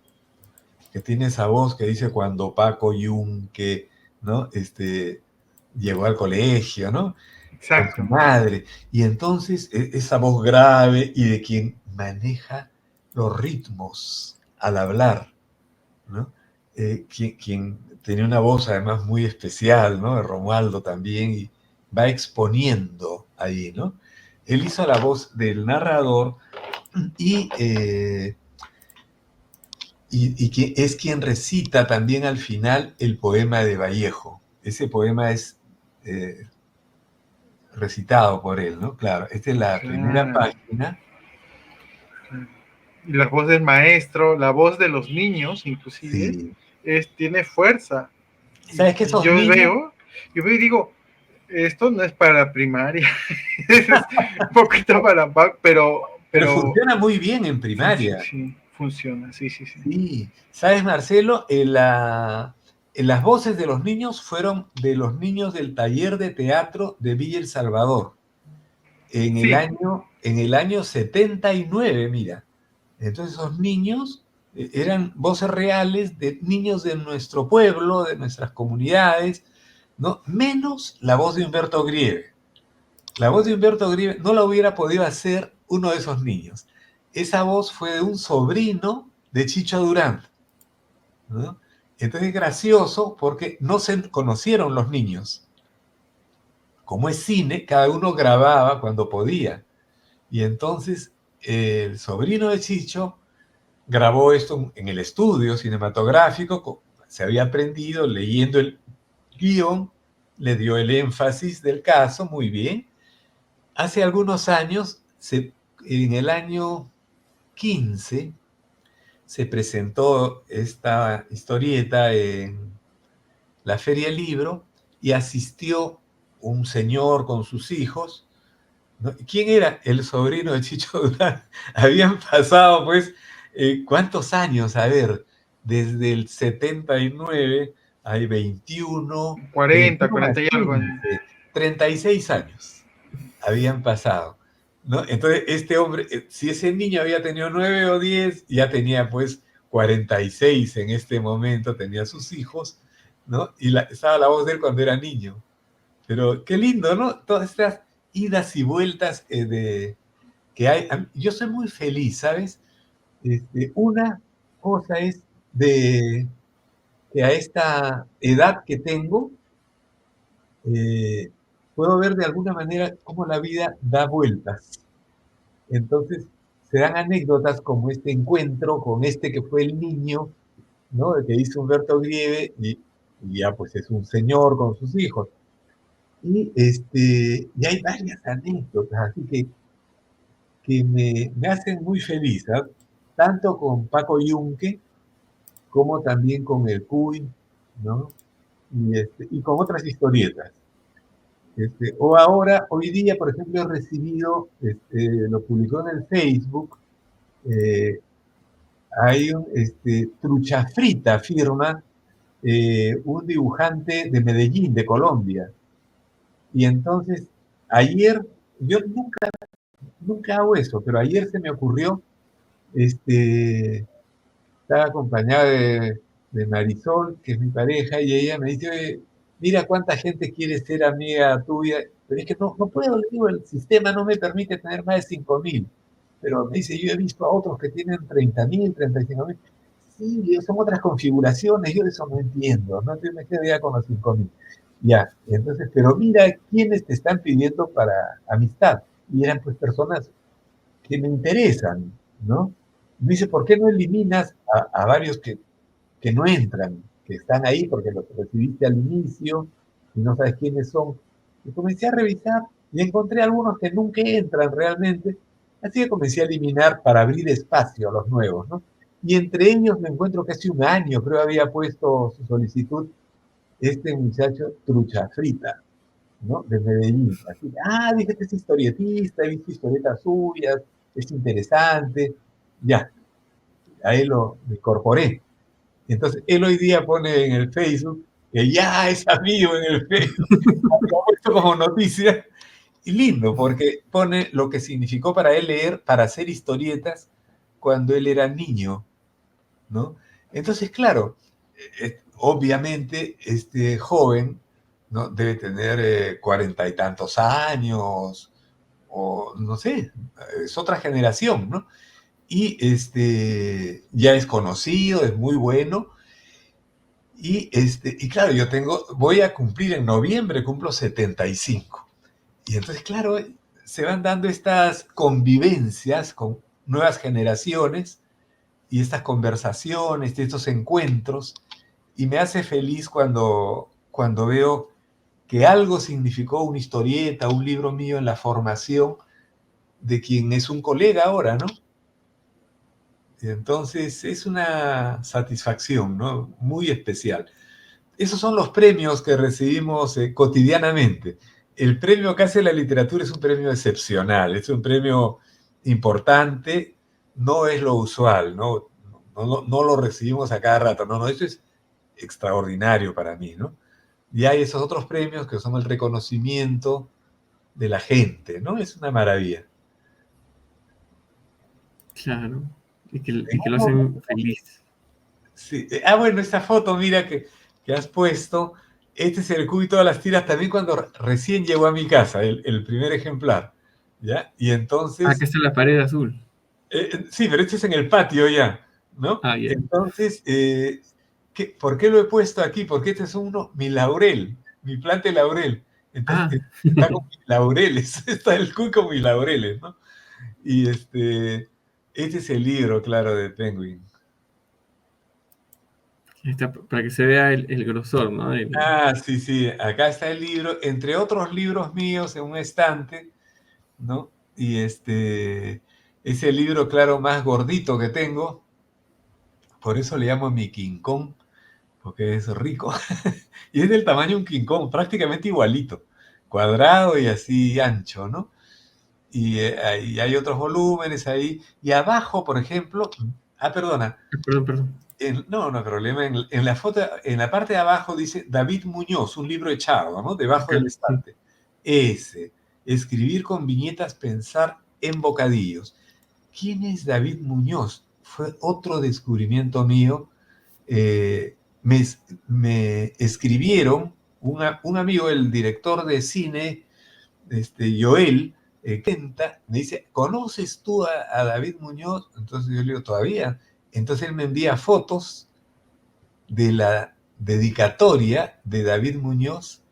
que tiene esa voz que dice cuando Paco Yunque, ¿no? Llegó al colegio, ¿no? Con su Exacto. madre. Y entonces esa voz grave y de quien maneja los ritmos al hablar, ¿no? Quien tenía una voz además muy especial, ¿no? De Romualdo también, y va exponiendo ahí, ¿no? Él hizo la voz del narrador y, que es quien recita también al final el poema de Vallejo. Ese poema es recitado por él, ¿no? Claro, esta es la primera Claro. página. Y la voz del maestro, la voz de los niños, inclusive, Sí. tiene fuerza. ¿Sabes que Y esos niños? yo veo y digo, esto no es para primaria, es un poquito para pero funciona muy bien en sí, primaria. sí, funciona, sí. Sí, ¿sabes, Marcelo? En las voces de los niños fueron de los niños del taller de teatro de Villa El Salvador, Sí, en el año 79, mira. Entonces esos niños eran voces reales de niños de nuestro pueblo, de nuestras comunidades, ¿no? Menos la voz de Humberto Grieve. La voz de Humberto Grieve no la hubiera podido hacer uno de esos niños. Esa voz fue de un sobrino de Chicho Durán, ¿no? Entonces es gracioso porque no se conocieron los niños. Como es cine, cada uno grababa cuando podía. Y entonces el sobrino de Chicho grabó esto en el estudio cinematográfico, se había aprendido leyendo el guión, le dio el énfasis del caso, muy bien. Hace algunos años, en el año 15, se presentó esta historieta en la Feria del Libro y asistió un señor con sus hijos, ¿no? ¿Quién era? El sobrino de Chicho Durán. Habían pasado, pues, ¿cuántos años? A ver, desde el 79 hay 21, 40, 21 más 40 y algo. 15, 36 años habían pasado, ¿no? Entonces, este hombre, si ese niño había tenido 9 o 10, ya tenía pues 46 en este momento, tenía sus hijos, ¿no? Y estaba la voz de él cuando era niño. Pero qué lindo, ¿no? Todas estas idas y vueltas que hay. Yo soy muy feliz, ¿sabes? Una cosa es de que a esta edad que tengo, puedo ver de alguna manera cómo la vida da vueltas. Entonces, se dan anécdotas como este encuentro con este que fue el niño, ¿no? El que hizo Humberto Grieve, y ya pues es un señor con sus hijos. Y hay varias anécdotas, así que me hacen muy feliz, ¿sabes? Tanto con Paco Yunque como también con el Cuy, ¿no? Y con otras historietas. O ahora, hoy día, por ejemplo, he recibido, lo publicó en el Facebook, eh, hay un Trucha Frita, firma un dibujante de Medellín, de Colombia. Y entonces, ayer, yo nunca hago eso, pero ayer se me ocurrió, estaba acompañada de Marisol, que es mi pareja, y ella me dice: "Oye, mira cuánta gente quiere ser amiga tuya, pero es que no puedo, le digo, el sistema no me permite tener más de 5.000. Pero me dice, yo he visto a otros que tienen 30.000, 35.000. Sí, son otras configuraciones, yo de eso no entiendo, no me quedo ya con los 5.000. Ya, entonces, pero mira quiénes te están pidiendo para amistad. Y eran pues personas que me interesan, ¿no? Me dice, ¿por qué no eliminas a varios que no entran, que están ahí porque los recibiste al inicio y no sabes quiénes son? Y comencé a revisar y encontré algunos que nunca entran realmente, así que comencé a eliminar para abrir espacio a los nuevos, ¿no? Y entre ellos me encuentro que hace un año, creo, había puesto su solicitud este muchacho Trucha Frita, ¿no? De Medellín. Así, dije que es historietista, he visto historietas suyas, es interesante. Ya, a él lo incorporé. Entonces, él hoy día pone en el Facebook que ya es amigo en el Facebook. Lo ha puesto como noticia. Y lindo, porque pone lo que significó para él leer, para hacer historietas cuando él era niño, ¿no? Entonces, claro, obviamente este joven, ¿no? Debe tener 40 y tantos años, o no sé, es otra generación, ¿no? Y ya es conocido, es muy bueno. Y claro, voy a cumplir en noviembre, cumplo 75. Y entonces, claro, se van dando estas convivencias con nuevas generaciones y estas conversaciones, estos encuentros, y me hace feliz cuando veo que algo significó una historieta, un libro mío en la formación de quien es un colega ahora, ¿no? Entonces es una satisfacción, ¿no? Muy especial. Esos son los premios que recibimos cotidianamente. el premio Casa de la Literatura es un premio excepcional, es un premio importante, no es lo usual, no lo recibimos a cada rato, no, esto es extraordinario para mí, ¿no? Y hay esos otros premios que son el reconocimiento de la gente, ¿no? Es una maravilla. Claro, y que lo hacen feliz. Sí. Bueno, esta foto, mira, que has puesto, este es el cubo y todas las tiras también cuando recién llegó a mi casa, el primer ejemplar, ¿ya? Y Acá entonces, está la pared azul. sí, pero este es en el patio ya, ¿no? Ya. Entonces, ¿por qué lo he puesto aquí? Porque este es mi laurel, mi planta de laurel. Entonces, está con mis laureles, está el cubo con mis laureles, ¿no? Y este es el libro, claro, de Penguin. Está, para que se vea el grosor, ¿no? Sí, acá está el libro, entre otros libros míos en un estante, ¿no? Y es el libro, claro, más gordito que tengo, por eso le llamo mi King Kong, porque es rico, y es del tamaño de un King Kong, prácticamente igualito, cuadrado y así ancho, ¿no? Y hay otros volúmenes ahí, y abajo, por ejemplo, perdona, Perdón. no problema. En la foto, en la parte de abajo dice David Muñoz, un libro echado, ¿no? Debajo Acá, del sí. estante. Escribir con viñetas, pensar en bocadillos. ¿Quién es David Muñoz? Fue otro descubrimiento mío. Me escribieron un amigo, el director de cine, Joel, me dice, ¿conoces tú a David Muñoz? Entonces yo le digo, ¿todavía? Entonces él me envía fotos de la dedicatoria de David Muñoz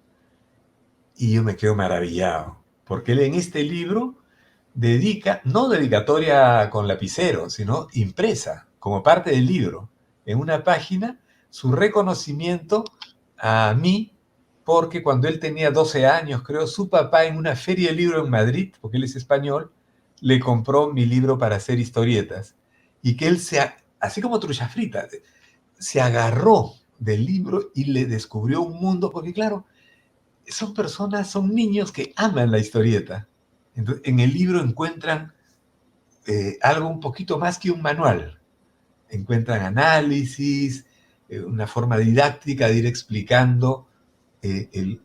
y yo me quedo maravillado, porque él en este libro dedica, no dedicatoria con lapicero, sino impresa, como parte del libro, en una página, su reconocimiento a mí, porque cuando él tenía 12 años, creo, su papá en una feria de libro en Madrid, porque él es español, le compró mi libro para hacer historietas. Y que él así como Trucha Frita, se agarró del libro y le descubrió un mundo, porque claro, son niños que aman la historieta. Entonces, en el libro encuentran algo un poquito más que un manual. Encuentran análisis, una forma didáctica de ir explicando en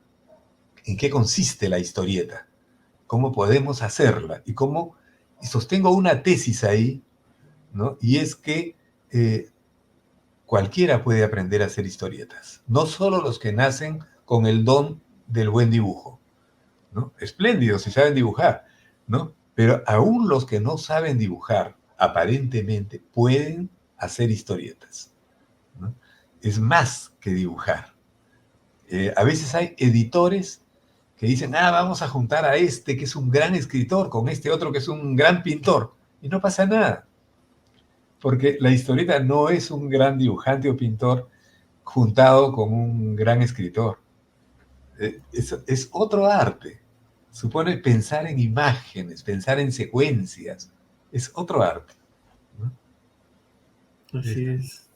qué consiste la historieta, cómo podemos hacerla y sostengo una tesis ahí, ¿no? Y es que cualquiera puede aprender a hacer historietas, no solo los que nacen con el don del buen dibujo, ¿no? Espléndidos si saben dibujar, ¿no? Pero aún los que no saben dibujar, aparentemente, pueden hacer historietas, ¿no? Es más que dibujar. A veces hay editores que dicen, vamos a juntar a este que es un gran escritor con este otro que es un gran pintor, y no pasa nada, porque la historieta no es un gran dibujante o pintor juntado con un gran escritor. Es otro arte. Supone pensar en imágenes, pensar en secuencias. Es otro arte, ¿no? Así es.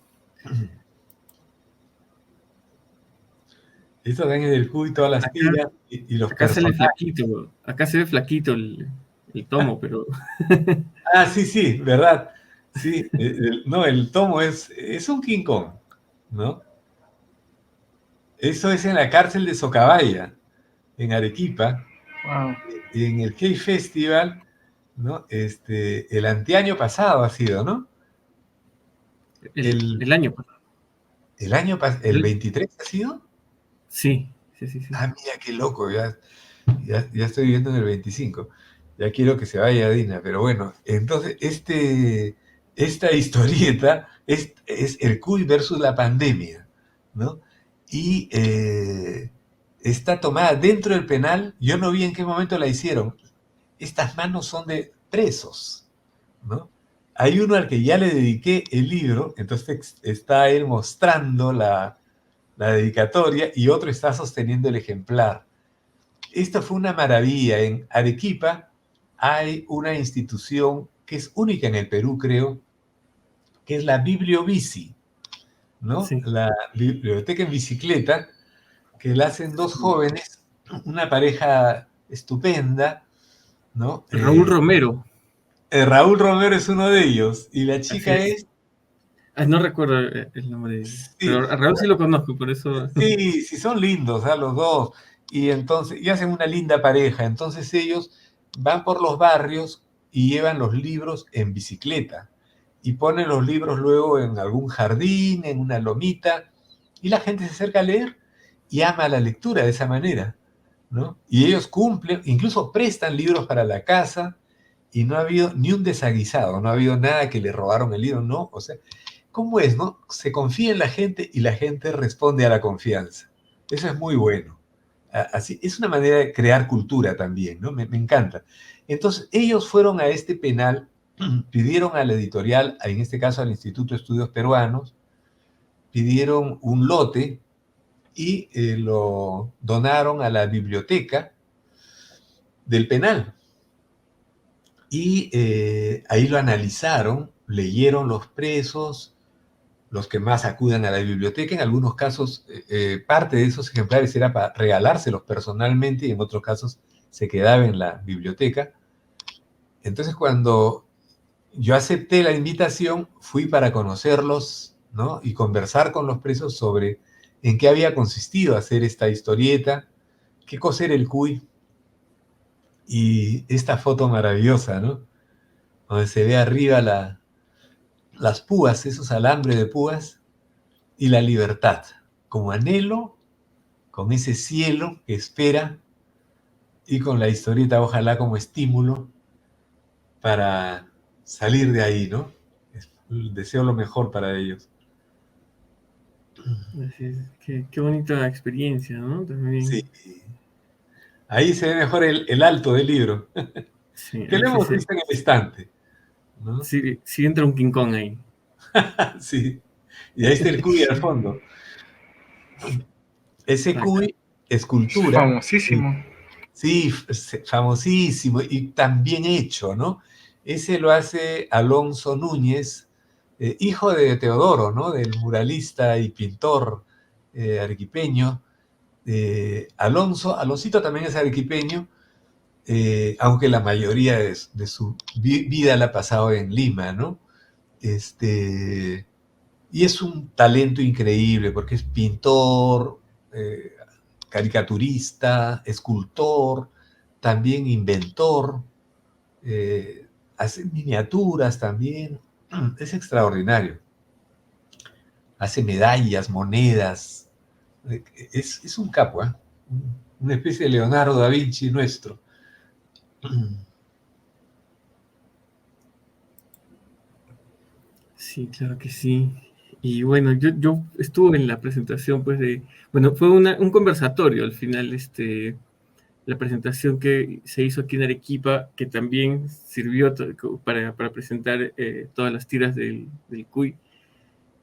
Esto dan en el cubo y todas las Acá, tiras y los acá sale personajes. flaquito. Acá se ve flaquito el tomo, pero. Sí, verdad. Sí, no, el tomo es un King Kong, ¿no? Eso es en la cárcel de Socabaya, en Arequipa, Wow. en el K-Festival, ¿no? El anteaño pasado ha sido, ¿no? El año pasado. El año pasado, ¿el 23 ha sido? Sí. Mira qué loco, ya estoy viviendo en el 25. Ya quiero que se vaya Dina, pero bueno, entonces esta historieta es el Cuy versus la pandemia, ¿no? Y está tomada dentro del penal, yo no vi en qué momento la hicieron. Estas manos son de presos, ¿no? Hay uno al que ya le dediqué el libro, entonces está él mostrando la dedicatoria y otro está sosteniendo el ejemplar. Esto fue una maravilla. En Arequipa hay una institución que es única en el Perú, creo, que es la Bibliobici, ¿no? Sí. La biblioteca en bicicleta, que la hacen dos jóvenes una pareja estupenda, ¿no? Raúl Romero. Raúl Romero es uno de ellos, y la Así chica es. es... No recuerdo el nombre de ella, Sí, pero a Raúl sí lo conozco, por eso. sí, sí, son lindos, los dos. Y entonces, y hacen una linda pareja. Entonces ellos van por los barrios y llevan los libros en bicicleta. Y ponen los libros luego en algún jardín, en una lomita, y la gente se acerca a leer y ama la lectura de esa manera, ¿no? Y ellos cumplen, incluso prestan libros para la casa, y no ha habido ni un desaguisado, no ha habido nada que le robaron el libro, ¿no? O sea, ¿cómo es, no? Se confía en la gente y la gente responde a la confianza. Eso es muy bueno. Así, es una manera de crear cultura también, ¿no? Me encanta. Entonces, ellos fueron a este penal, pidieron a la editorial, en este caso al Instituto de Estudios Peruanos, pidieron un lote y lo donaron a la biblioteca del penal. Y ahí lo analizaron, leyeron los presos, los que más acudan a la biblioteca. En algunos casos, parte de esos ejemplares era para regalárselos personalmente y en otros casos se quedaba en la biblioteca. Entonces, cuando yo acepté la invitación, fui para conocerlos, ¿no? Y conversar con los presos sobre en qué había consistido hacer esta historieta, qué cosa era el cuy, y esta foto maravillosa, ¿no? Donde se ve arriba las púas, esos alambres de púas, y la libertad, como anhelo, con ese cielo que espera, y con la historieta ojalá como estímulo para salir de ahí, ¿no? Deseo lo mejor para ellos. Así es. Qué bonita experiencia, ¿no? Sí. También. Ahí se ve mejor el alto del libro, Sí, que ahí lo sí, hemos visto en el estante, ¿no? sí, sí entra un King Kong ahí. Sí. Y ahí está el cuy al fondo. Ese Exacto. cuy, escultura, Famosísimo. sí, famosísimo y tan bien hecho, ¿no? Ese lo hace Alonso Núñez, hijo de Teodoro, ¿no? Del muralista y pintor arequipeño. Aloncito también es arequipeño, aunque la mayoría de su vida la ha pasado en Lima, ¿no? Y es un talento increíble porque es pintor, caricaturista, escultor, también inventor, hace miniaturas también. Es extraordinario. Hace medallas, monedas. Es un capo, ¿eh? Una especie de Leonardo da Vinci nuestro. Sí, claro que sí. Y bueno, yo estuve en la presentación, pues, bueno, fue un conversatorio al final, la presentación que se hizo aquí en Arequipa, que también sirvió para presentar todas las tiras del CUY,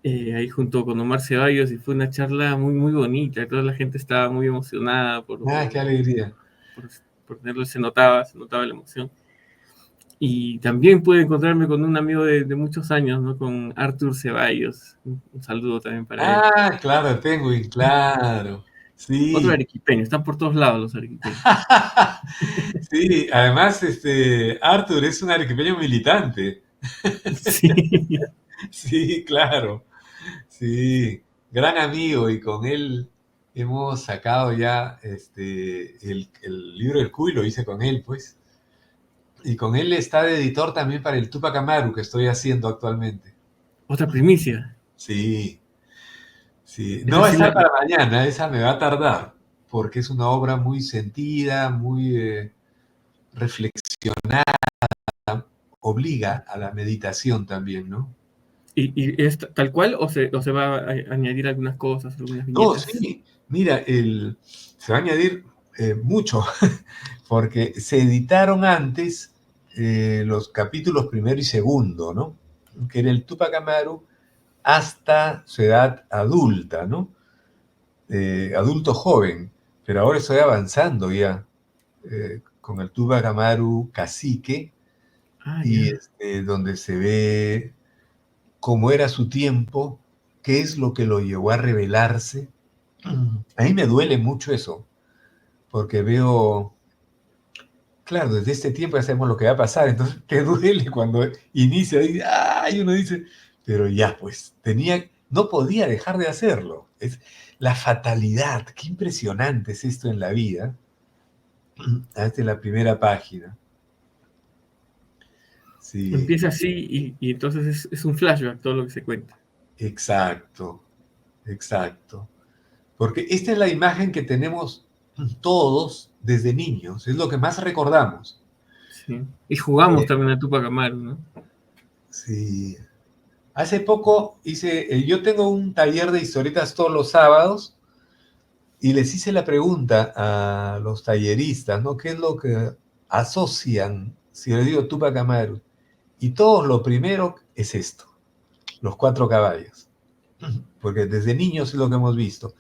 ahí junto con Omar Ceballos, y fue una charla muy, muy bonita. Toda la gente estaba muy emocionada Ah, qué alegría. por, por tenerlo, se notaba la emoción. Y también pude encontrarme con un amigo de muchos años, ¿no? Con Arthur Ceballos. Un saludo también para él. Ah, claro, Penguin, claro. Otro Sí. arequipeño, están por todos lados los arequipeños. Sí, además, Arthur es un arequipeño militante. Sí, Sí, claro. Sí, gran amigo, y con él hemos sacado ya el libro del Cuy, lo hice con él, pues. Y con él está de editor también para el Tupac Amaru que estoy haciendo actualmente. otra primicia. Sí, sí. No Esa va a sí estar la, para mañana, esa me va a tardar, porque es una obra muy sentida, muy reflexionada, obliga a la meditación también, ¿no? y es tal cual o se va a añadir algunas cosas, algunas No, viñetas. sí, mira, se va a añadir mucho, porque se editaron antes los capítulos primero y segundo, ¿no? Que era el Tupac Amaru hasta su edad adulta, ¿no? Adulto joven, pero ahora estoy avanzando ya con el Tupac Amaru cacique, Ah, y ya. donde se ve cómo era su tiempo, qué es lo que lo llevó a rebelarse. A mí me duele mucho eso, porque veo, claro, desde este tiempo ya sabemos lo que va a pasar, entonces te duele cuando inicia, y ¡ay! Uno dice, pero ya, pues, no podía dejar de hacerlo. Es la fatalidad, qué impresionante es esto en la vida. Esta es la primera página. Sí, Empieza así y entonces es un flashback todo lo que se cuenta. exacto, exacto. Porque esta es la imagen que tenemos todos desde niños, es lo que más recordamos. Sí. Y jugamos Eh, también a Tupac Amaru, ¿no? sí. Hace poco yo tengo un taller de historietas todos los sábados y les hice la pregunta a los talleristas, ¿no? ¿Qué es lo que asocian si les digo Tupac Amaru? Y todos lo primero es esto, los 4 caballos. Porque desde niños es lo que hemos visto.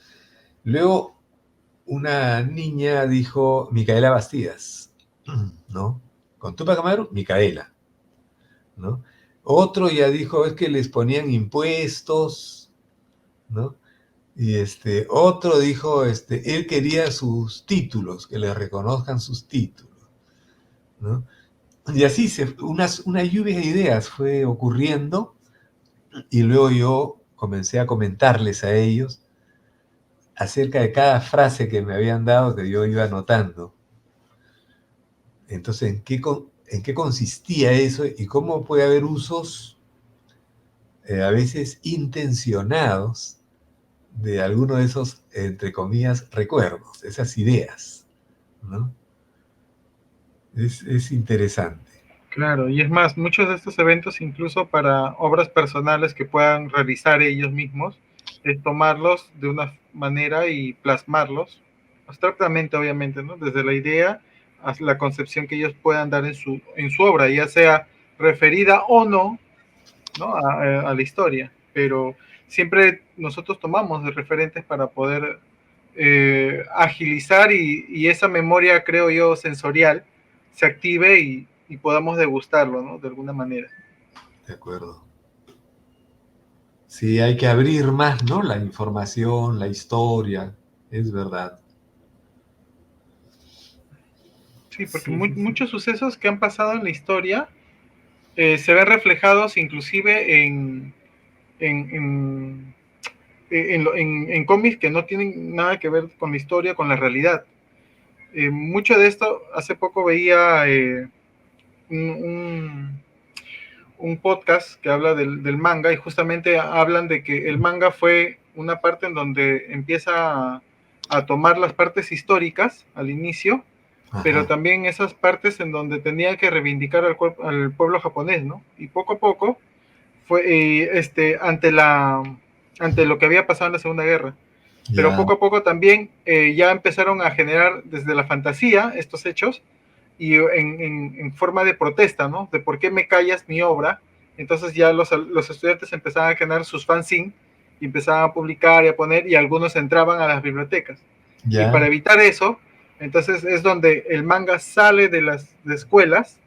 Luego una niña dijo Micaela Bastidas, ¿no? Con Tupac Amaru, Micaela, ¿no? Otro ya dijo, es que les ponían impuestos, ¿no? Y otro dijo, él quería sus títulos, que le reconozcan sus títulos, ¿no? Y así una lluvia de ideas fue ocurriendo y luego yo comencé a comentarles a ellos acerca de cada frase que me habían dado que yo iba anotando. Entonces, ¿en qué consistía eso y cómo puede haber usos a veces intencionados de alguno de esos, entre comillas, recuerdos, esas ideas, ¿no? Es interesante. Claro, y es más, muchos de estos eventos, incluso para obras personales que puedan realizar ellos mismos, es tomarlos de una manera y plasmarlos, abstractamente obviamente, ¿no? Desde la idea hasta la concepción que ellos puedan dar en su obra, ya sea referida o no, ¿no? A la historia, pero siempre nosotros tomamos de referentes para poder agilizar y esa memoria, creo yo, sensorial se active y podamos degustarlo, ¿no? De alguna manera. De acuerdo. Sí, hay que abrir más, ¿no? La información, la historia, es verdad. Sí, porque Sí, sí, sí. muchos sucesos que han pasado en la historia se ven reflejados inclusive en, en cómics que no tienen nada que ver con la historia, con la realidad. Mucho de esto, hace poco veía un, un podcast que habla del manga y justamente hablan de que el manga fue una parte en donde empieza a tomar las partes históricas al inicio, pero Ajá, también esas partes en donde tenía que reivindicar al pueblo japonés, ¿no? Y poco a poco fue ante lo que había pasado en la Segunda Guerra. Pero ya, poco a poco también ya empezaron a generar desde la fantasía estos hechos y en forma de protesta, ¿no? De por qué me callas mi obra. Entonces ya los estudiantes empezaban a generar sus fanzines y empezaban a publicar y a poner y algunos entraban a las bibliotecas. Y ya, para evitar eso, entonces es donde el manga sale de las de escuelas,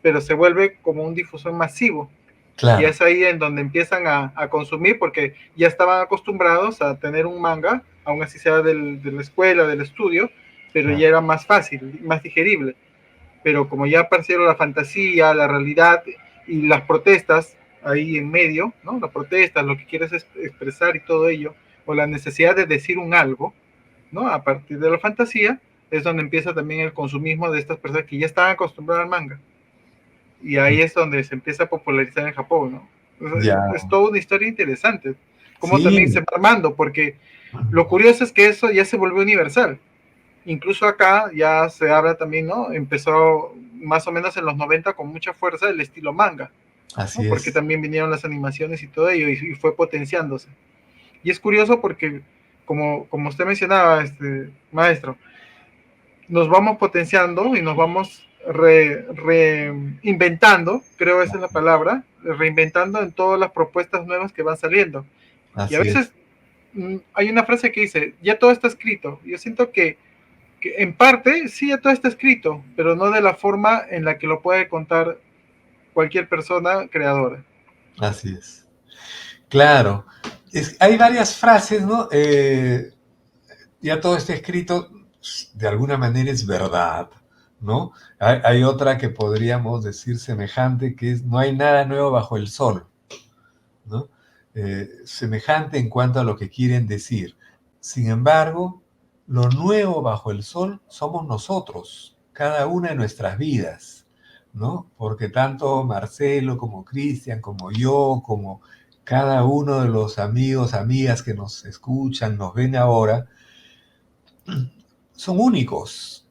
pero se vuelve como un difusor masivo. Y claro, es ahí en donde empiezan a consumir porque ya estaban acostumbrados a tener un manga, aún así sea de la escuela, del estudio, pero claro, ya era más fácil, más digerible. Pero como ya aparecieron la fantasía, la realidad y las protestas ahí en medio, ¿no? Las protestas, lo que quieres expresar y todo ello, o la necesidad de decir un algo, ¿no? A partir de la fantasía, es donde empieza también el consumismo de estas personas que ya estaban acostumbradas al manga y ahí es donde se empieza a popularizar en Japón, ¿no? ya, Es toda una historia interesante, como también se sí, va armando, porque lo curioso es que eso ya se volvió universal. Incluso acá ya se habla también, ¿no? Empezó más o menos en los 90 con mucha fuerza el estilo manga, ¿no? así Porque es, también vinieron las animaciones y todo ello y fue potenciándose. Y es curioso porque, como usted mencionaba, maestro, nos vamos potenciando y nos vamos reinventando, creo esa es la palabra, reinventando en todas las propuestas nuevas que van saliendo. Y a así es. veces hay una frase que dice, ya todo está escrito. Yo siento que en parte sí, ya todo está escrito, pero no de la forma en la que lo puede contar cualquier persona creadora. Así es. Claro. Hay varias frases, ¿no? Ya todo está escrito. de alguna manera es verdad, ¿no? Hay otra que podríamos decir semejante, que es no hay nada nuevo bajo el sol, ¿no? Semejante en cuanto a lo que quieren decir. Sin embargo, lo nuevo bajo el sol somos nosotros, cada una de nuestras vidas, ¿no? Porque tanto Marcelo como Cristian, como yo, como cada uno de los amigos, amigas que nos escuchan, nos ven ahora, son únicos,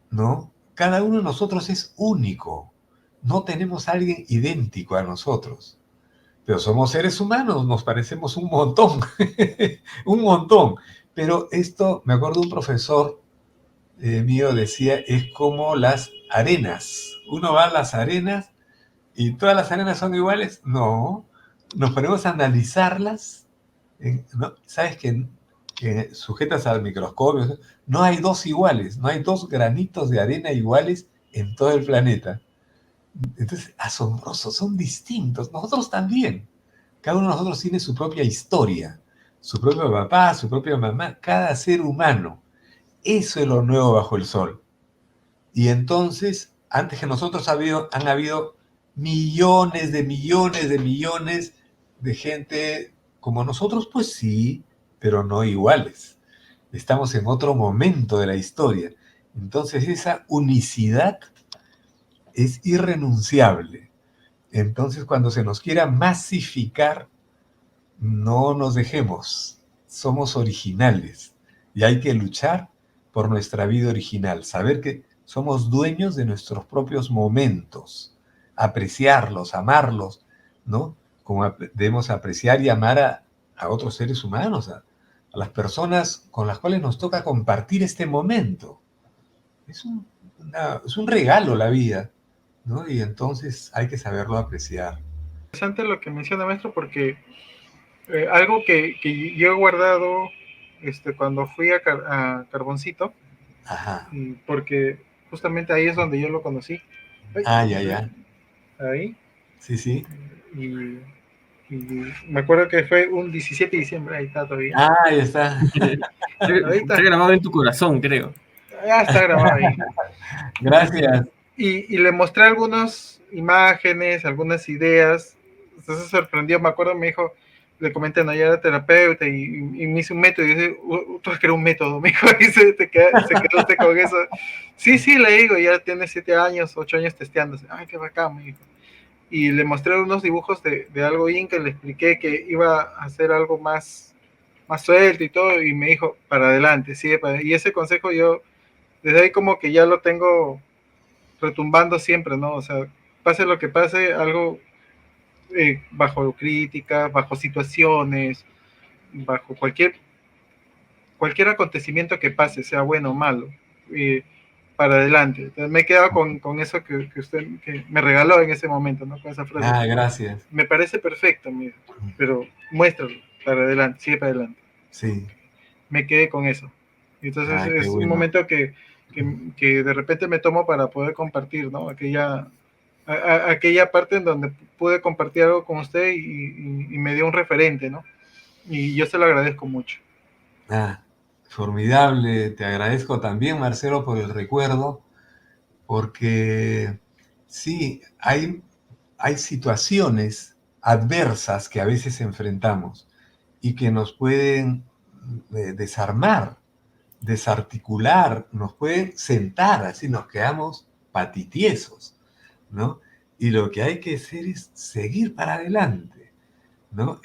¿no? Cada uno de nosotros es único. No tenemos a alguien idéntico a nosotros. Pero somos seres humanos, nos parecemos un montón, un montón. Pero esto, me acuerdo un profesor mío decía, es como las arenas. Uno va a las arenas y todas las arenas son iguales. No, nos ponemos a analizarlas. ¿No? ¿Sabes que sujetas al microscopio? No hay dos iguales, no hay dos granitos de arena iguales en todo el planeta. Entonces, asombrosos, son distintos. Nosotros también. Cada uno de nosotros tiene su propia historia, su propio papá, su propia mamá, cada ser humano. Eso es lo nuevo bajo el sol. Y entonces, antes que nosotros han habido millones de millones de millones de gente como nosotros, pues sí, pero no iguales. Estamos en otro momento de la historia. Entonces, esa unicidad es irrenunciable. Entonces, cuando se nos quiera masificar, no nos dejemos, somos originales y hay que luchar por nuestra vida original, saber que somos dueños de nuestros propios momentos, apreciarlos, amarlos, ¿no? Como debemos apreciar y amar a otros seres humanos, a las personas con las cuales nos toca compartir este momento. Es un regalo la vida, ¿no? Y entonces hay que saberlo apreciar. Interesante lo que menciona, maestro, porque algo que yo he guardado cuando fui a Carboncito, Ajá. porque justamente ahí es donde yo lo conocí. Ah, ya, ya. Ahí. Sí, sí. Y me acuerdo que fue un 17 de diciembre, ahí está todavía. Ah, ahí está. Está grabado en tu corazón, creo. Ya está grabado ahí. Gracias. Y le mostré algunas imágenes, algunas ideas. Entonces se sorprendió, me acuerdo, me dijo, le comenté, no, ya era terapeuta y me hizo un método. Y dice, tú has creado un método, me dijo, y se quedó usted con eso. Sí, sí, le digo, ya tiene 7 años, 8 años testeándose. Ay, qué bacán, me dijo. Y le mostré unos dibujos de algo Inca, le expliqué que iba a hacer algo más suelto y todo, y me dijo, para adelante, sigue para adelante. Y ese consejo yo, desde ahí como que ya lo tengo retumbando siempre, ¿no? O sea, pase lo que pase, algo bajo crítica, bajo situaciones, bajo cualquier acontecimiento que pase, sea bueno o malo, para adelante. Entonces, me he quedado con eso que usted que me regaló en ese momento, ¿no? Con esa frase. Ah, gracias. Me parece perfecto, mira, pero muéstralo, para adelante, sigue para adelante. Sí. Me quedé con eso. Entonces es bueno. un momento que de repente me tomo para poder compartir, ¿no? Aquella parte en donde pude compartir algo con usted y me dio un referente, ¿no? Y yo se lo agradezco mucho. Formidable. Te agradezco también, Marcelo, por el recuerdo, porque sí, hay situaciones adversas que a veces enfrentamos y que nos pueden desarmar, desarticular, nos pueden sentar, así nos quedamos patitiesos, ¿no? Y lo que hay que hacer es seguir para adelante, ¿no?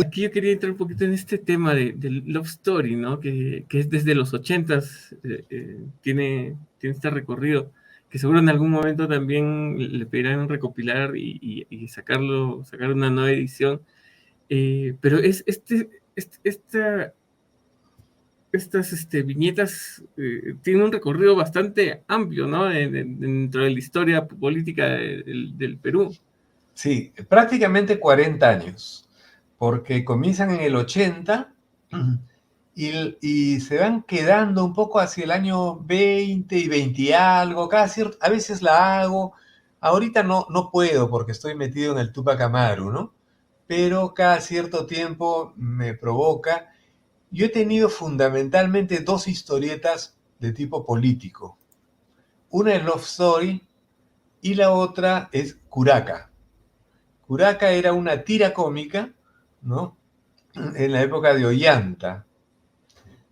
Aquí yo quería entrar un poquito en este tema del Love Story, ¿no? Que es desde los 80s, tiene este recorrido, que seguro en algún momento también le pedirán recopilar y sacar una nueva edición. Pero es estas viñetas tienen un recorrido bastante amplio, ¿no? Dentro de la historia política del Perú. Sí, prácticamente 40 años, porque comienzan en el 80 y se van quedando un poco hacia el año 20 y 20 y algo, a veces la hago, ahorita no puedo porque estoy metido en el Tupac Amaru, ¿no? Pero cada cierto tiempo me provoca. Yo he tenido fundamentalmente dos historietas de tipo político. Una es Love Story y la otra es Curaca. Curaca era una tira cómica, ¿no? En la época de Ollanta,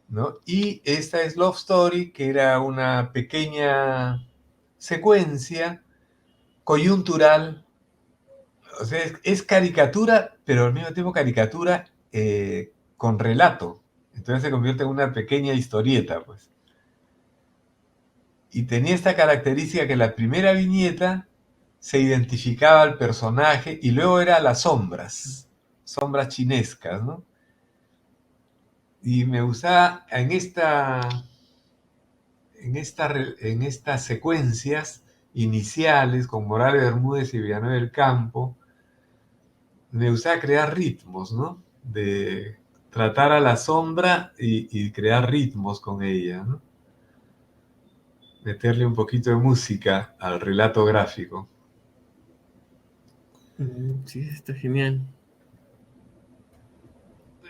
¿no? Y esta es Love Story, que era una pequeña secuencia coyuntural. O sea, es caricatura, pero al mismo tiempo caricatura con relato. Entonces se convierte en una pequeña historieta, pues. Y tenía esta característica que la primera viñeta se identificaba al personaje y luego era las sombras, sombras chinescas, ¿no? Y me gustaba en estas secuencias iniciales con Morales Bermúdez y Villanueva del Campo, me gustaba crear ritmos, ¿no? De tratar a la sombra y crear ritmos con ella, ¿no? Meterle un poquito de música al relato gráfico. Sí, está genial.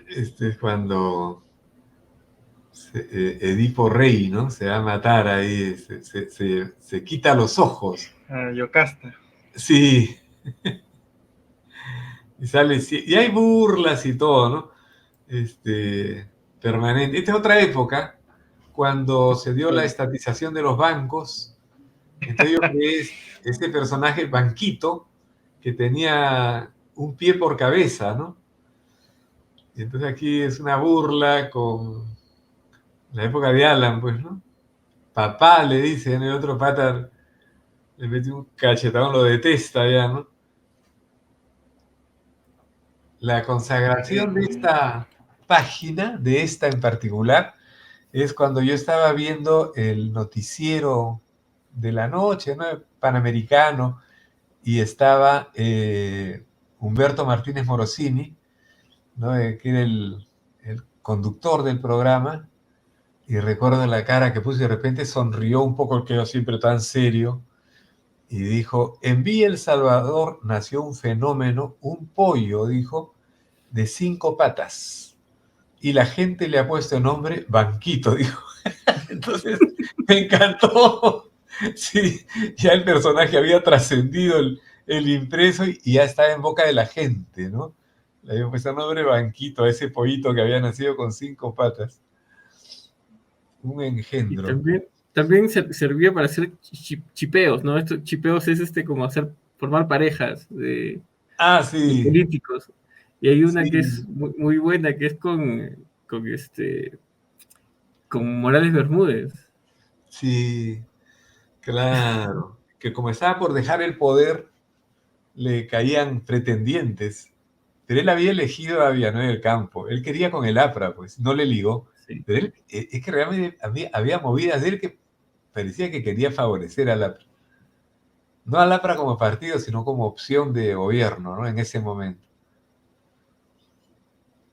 Este es cuando Edipo Rey, ¿no? Se va a matar ahí, se quita los ojos. Yocasta. Sí, y sale, y hay burlas y todo, ¿no? Permanente. Esta es otra época, cuando se dio la estatización de los bancos. Entonces yo creé este personaje Banquito, que tenía un pie por cabeza, ¿no? Y entonces aquí es una burla con la época de Alan, pues, ¿no? Papá le dice, ¿no? El otro pata le mete un cachetón, lo detesta ya, ¿no? La consagración de esta página, de esta en particular, es cuando yo estaba viendo el noticiero de la noche, ¿no? Panamericano, y estaba Humberto Martínez Morosini, ¿no? Que era el conductor del programa, y recuerdo la cara que puso y de repente sonrió un poco, quedó siempre tan serio, y dijo, en Villa El Salvador nació un fenómeno, un pollo, dijo, de 5 patas. Y la gente le ha puesto el nombre Banquito, dijo. Entonces, me encantó. Sí, ya el personaje había trascendido el impreso y ya estaba en boca de la gente, ¿no? Le había puesto el nombre Banquito a ese pollito que había nacido con 5 patas. Un Y engendro. también servía para hacer chipeos, ¿no? Estos chipeos es como formar parejas de Sí. políticos. Y hay una que es Sí, muy, muy buena, que es con Morales Bermúdez. sí, claro. Que como estaba por dejar el poder, le caían pretendientes. Pero él había elegido a Villanueva del Campo. Él quería con el APRA, pues, no le ligó. Sí. Pero él, es que realmente había movidas de él que parecía que quería favorecer al APRA. No al APRA como partido, sino como opción de gobierno, ¿no? En ese momento.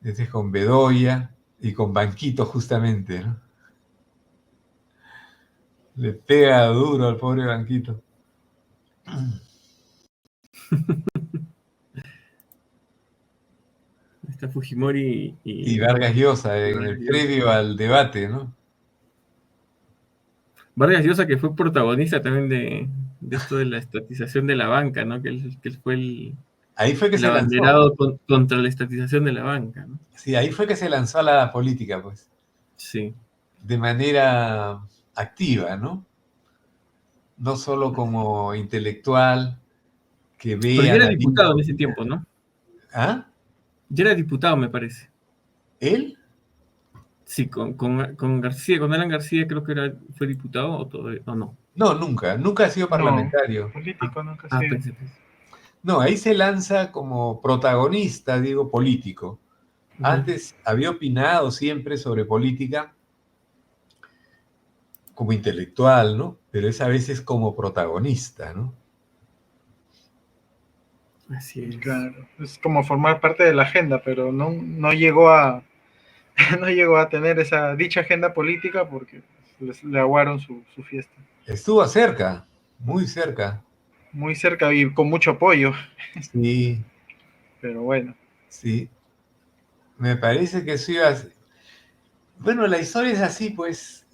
Ese es con Bedoya y con Banquito, justamente, ¿no? Le pega duro al pobre Banquito. Está Fujimori Y Vargas Llosa en el previo al debate, ¿no? Vargas Llosa, que fue protagonista también de esto de la estatización de la banca, ¿no? Que él fue Ahí fue que el se lanzó. abanderado contra la estatización de la banca, ¿no? Sí, ahí fue que se lanzó a la política, pues. Sí. De manera activa, ¿no? No solo como intelectual que Pero ve, ya era diputado analiza. en ese tiempo, ¿no? ¿Ah? Ya era diputado, me parece. ¿Él? Sí, con García, con Alan García creo que fue diputado o no. No, nunca. Nunca ha sido No, parlamentario. político nunca ha sido. Pensé. No, ahí se lanza como protagonista, digo, político. Ujú. Antes había opinado siempre sobre política como intelectual, ¿no? Pero esa vez es como protagonista, ¿no? Así es. Claro, es como formar parte de la agenda, pero no llegó a no llegó a tener dicha agenda política porque le aguaron su fiesta. Estuvo cerca, muy cerca. Muy cerca y con mucho apoyo, Sí, pero bueno. sí. Me parece que eso iba a... Bueno, la historia es así, pues,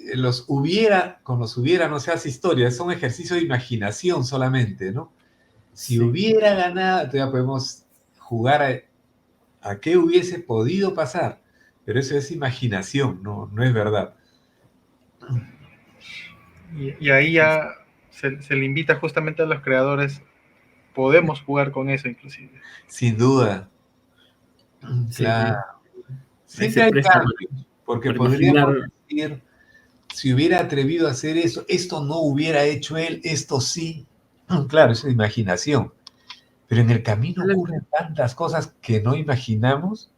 con los hubiera no se hace historia, es un ejercicio de imaginación solamente, ¿no? Si Sí. hubiera ganado, todavía podemos jugar a qué hubiese podido pasar, pero eso es imaginación, no es verdad. Y ahí ya se le invita justamente a los creadores, podemos jugar con eso inclusive. Sin duda, claro. Sí, ahí se Siempre hay presta cambios, porque para imaginar. podríamos decir, si hubiera atrevido a hacer eso, esto no hubiera hecho él, esto sí. Claro, eso es imaginación. Pero en el camino ocurren tantas cosas que no imaginamos.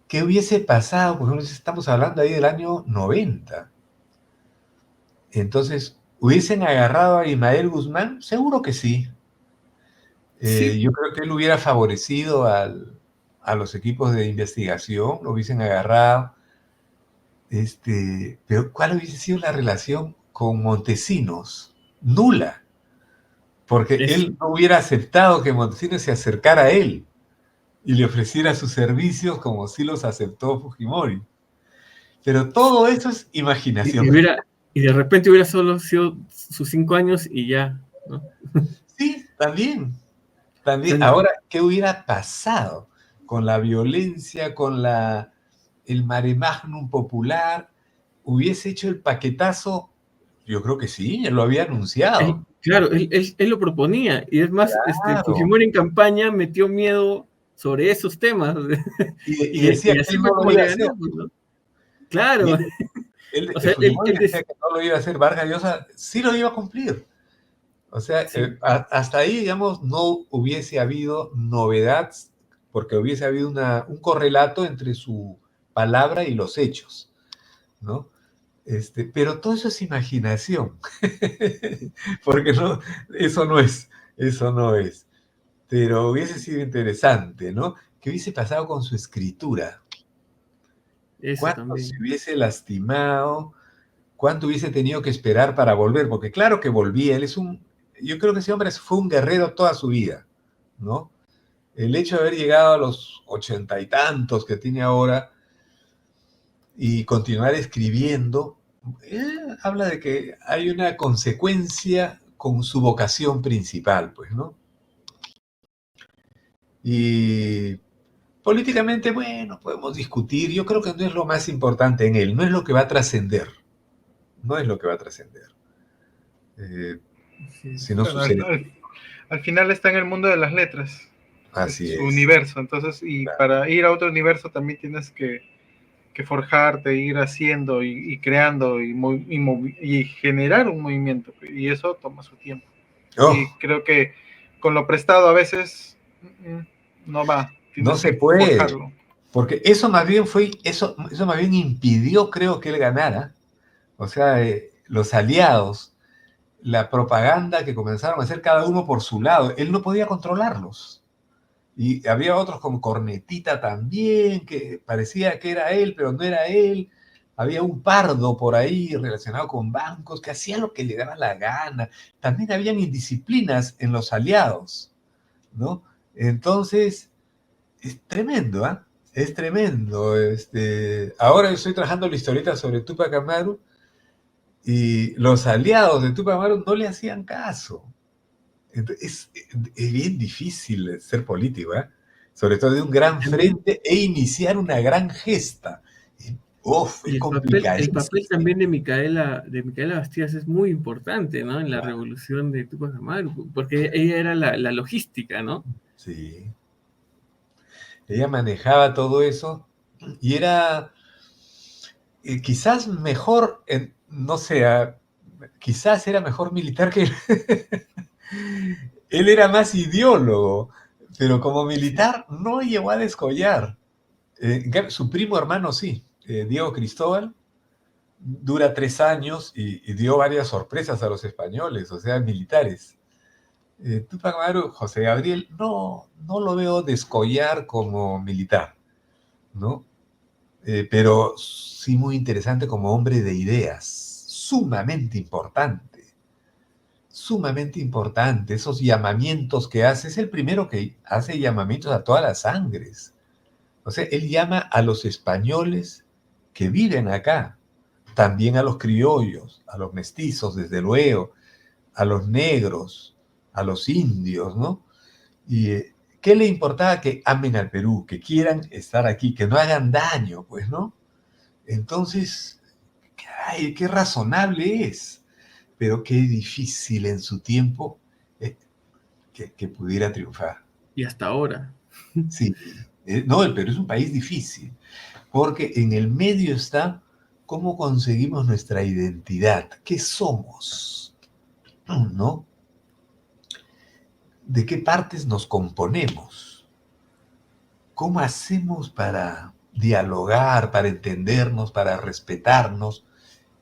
¿Qué hubiese pasado? Por ejemplo, estamos hablando ahí del año 90. Entonces, ¿hubiesen agarrado a Ismael Guzmán? Seguro que sí. Sí, Yo creo que él hubiera favorecido a los equipos de investigación, lo hubiesen agarrado. Pero ¿cuál hubiese sido la relación con Montesinos? Nula, porque eso. él no hubiera aceptado que Montesinos se acercara a él y le ofreciera sus servicios como sí los aceptó Fujimori. Pero todo eso es imaginación. Y de repente hubiera solo sido sus 5 años y ya, ¿no? Sí, también. O sea, Ahora, ¿qué hubiera pasado con la violencia, con el mare magnum popular? ¿Hubiese hecho el paquetazo? Yo creo que sí, él lo había anunciado. claro, él lo proponía. Y es más, Claro. Fujimori en campaña metió miedo sobre esos temas. Y Y decía que así él fue no lo como iba a le hacer. ganó, pues, ¿no? Y Claro. O sea, Fujimori decía que no lo iba a hacer. Vargas Llosa sí lo iba a cumplir. O sea, sí. hasta ahí, digamos, no hubiese habido novedad, porque hubiese habido un correlato entre su palabra y los hechos, ¿no? Pero todo eso es imaginación, porque eso no es. Pero hubiese sido interesante, ¿no? ¿Qué hubiese pasado con su escritura? Eso ¿Cuánto también. se hubiese lastimado? ¿Cuánto hubiese tenido que esperar para volver? Porque claro que volvía, yo creo que ese hombre fue un guerrero toda su vida, ¿no? El hecho de haber llegado a los 80 y tantos que tiene ahora y continuar escribiendo, habla de que hay una consecuencia con su vocación principal, pues, ¿no? Y políticamente, bueno, podemos discutir, yo creo que no es lo más importante en él, no es lo que va a trascender, no es lo que va a trascender, Sí. sino Bueno, sus hechos. al final está en el mundo de las letras, es Así su es. universo. Entonces, y Claro. para ir a otro universo también tienes que forjarte, ir haciendo y creando y generar un movimiento. Y eso toma su tiempo. Y Oh, creo que con lo prestado a veces no va, no tienes se que puede, forjarlo. porque eso más bien eso más bien impidió, creo, que él ganara. O sea, los aliados, la propaganda que comenzaron a hacer cada uno por su lado, él no podía controlarlos. Y había otros como Cornetita también, que parecía que era él, pero no era él. Había un Pardo por ahí relacionado con bancos que hacía lo que le daba la gana. También habían indisciplinas en los aliados, ¿no? Entonces, es tremendo, ¿ah? Es tremendo. Ahora estoy trabajando la historieta sobre Tupac Amaru y los aliados de Tupac Amaru no le hacían caso. Entonces, es bien difícil ser político, ¿eh? Sobre todo de un gran También, frente e iniciar una gran gesta. Uf, es y el papel complicadísimo. también de Micaela Bastidas es muy importante, ¿no? En la revolución de Tupac Amaru, porque ella era la logística, ¿no? Sí. Ella manejaba todo eso y era quizás mejor, no sé, quizás era mejor militar que él. Él era más ideólogo, pero como Sí. militar no llegó a descollar. Su primo hermano sí, Diego Cristóbal, dura 3 años y dio varias sorpresas a los españoles, o sea, militares. Tupac Amaru, José Gabriel, no lo veo descollar como militar, ¿no? Pero sí muy interesante como hombre de ideas, sumamente importante, esos llamamientos que hace, es el primero que hace llamamientos a todas las sangres. O sea, él llama a los españoles que viven acá, también a los criollos, a los mestizos, desde luego, a los negros, a los indios, ¿no? Y ¿qué le importaba? Que amen al Perú, que quieran estar aquí, que no hagan daño, pues, ¿no? Entonces, ay, qué razonable es, pero qué difícil en su tiempo que pudiera triunfar. Y hasta ahora. Sí, no, el Perú es un país difícil, porque en el medio está cómo conseguimos nuestra identidad, qué somos, ¿no? ¿De qué partes nos componemos? ¿Cómo hacemos para dialogar, para entendernos, para respetarnos?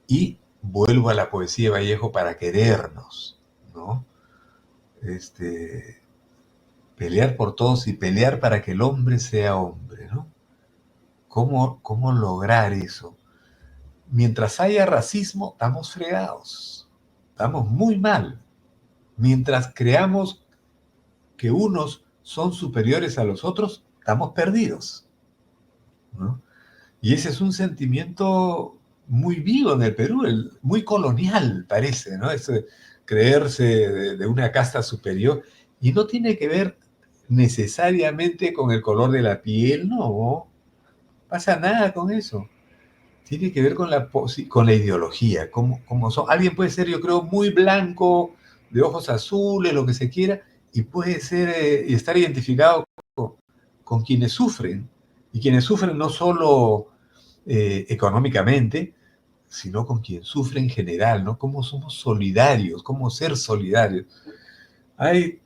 Y vuelvo a la poesía de Vallejo, para querernos, ¿no? Pelear por todos y pelear para que el hombre sea hombre, ¿no? ¿Cómo lograr eso? Mientras haya racismo, estamos fregados, estamos muy mal. Mientras creamos que unos son superiores a los otros, estamos perdidos, ¿no? Y ese es un sentimiento muy vivo en el Perú, muy colonial parece, ¿no? Eso de creerse de una casta superior. Y no tiene que ver necesariamente con el color de la piel, no pasa nada con eso. Tiene que ver con la ideología, como son. Alguien puede ser, yo creo, muy blanco, de ojos azules, lo que se quiera, y puede ser y estar identificado con quienes sufren, y quienes sufren no solo económicamente, sino con quien sufre en general, ¿no? Cómo somos solidarios, cómo ser solidarios.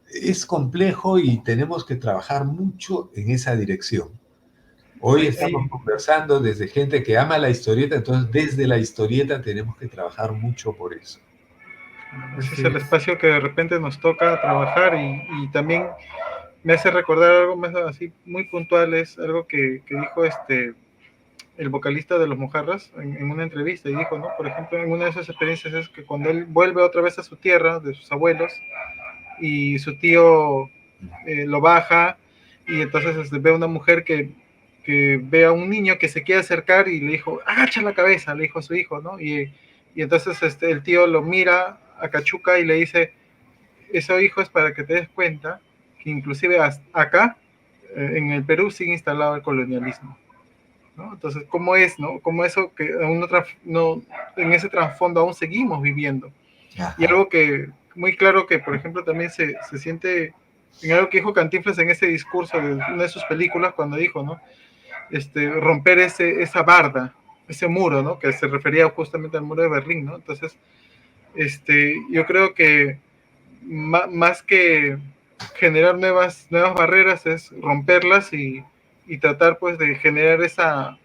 Es complejo y tenemos que trabajar mucho en esa dirección. Hoy estamos conversando desde gente que ama la historieta, entonces desde la historieta tenemos que trabajar mucho por eso. Ese es el espacio que de repente nos toca trabajar y también me hace recordar algo más así muy puntual, es algo que dijo el vocalista de Los Mojarras en una entrevista y dijo, ¿no? Por ejemplo, en una de esas experiencias es que cuando él vuelve otra vez a su tierra, de sus abuelos, y su tío lo baja y entonces ve a una mujer que ve a un niño que se quiere acercar y le dijo, agacha la cabeza, le dijo a su hijo, ¿no? Y entonces el tío lo mira a Cachuca y le dice, eso hijo es para que te des cuenta que inclusive acá, en el Perú, sigue instalado el colonialismo, ¿no? Entonces, ¿cómo es, no? ¿Cómo eso que en ese trasfondo aún seguimos viviendo? Ajá. Y algo que, muy claro que, por ejemplo, también se siente en algo que dijo Cantinflas en ese discurso de una de sus películas, cuando dijo, ¿no? Romper esa barda, ese muro, ¿no? Que se refería justamente al muro de Berlín, ¿no? Entonces, yo creo que más que generar nuevas barreras es romperlas y tratar pues de generar esa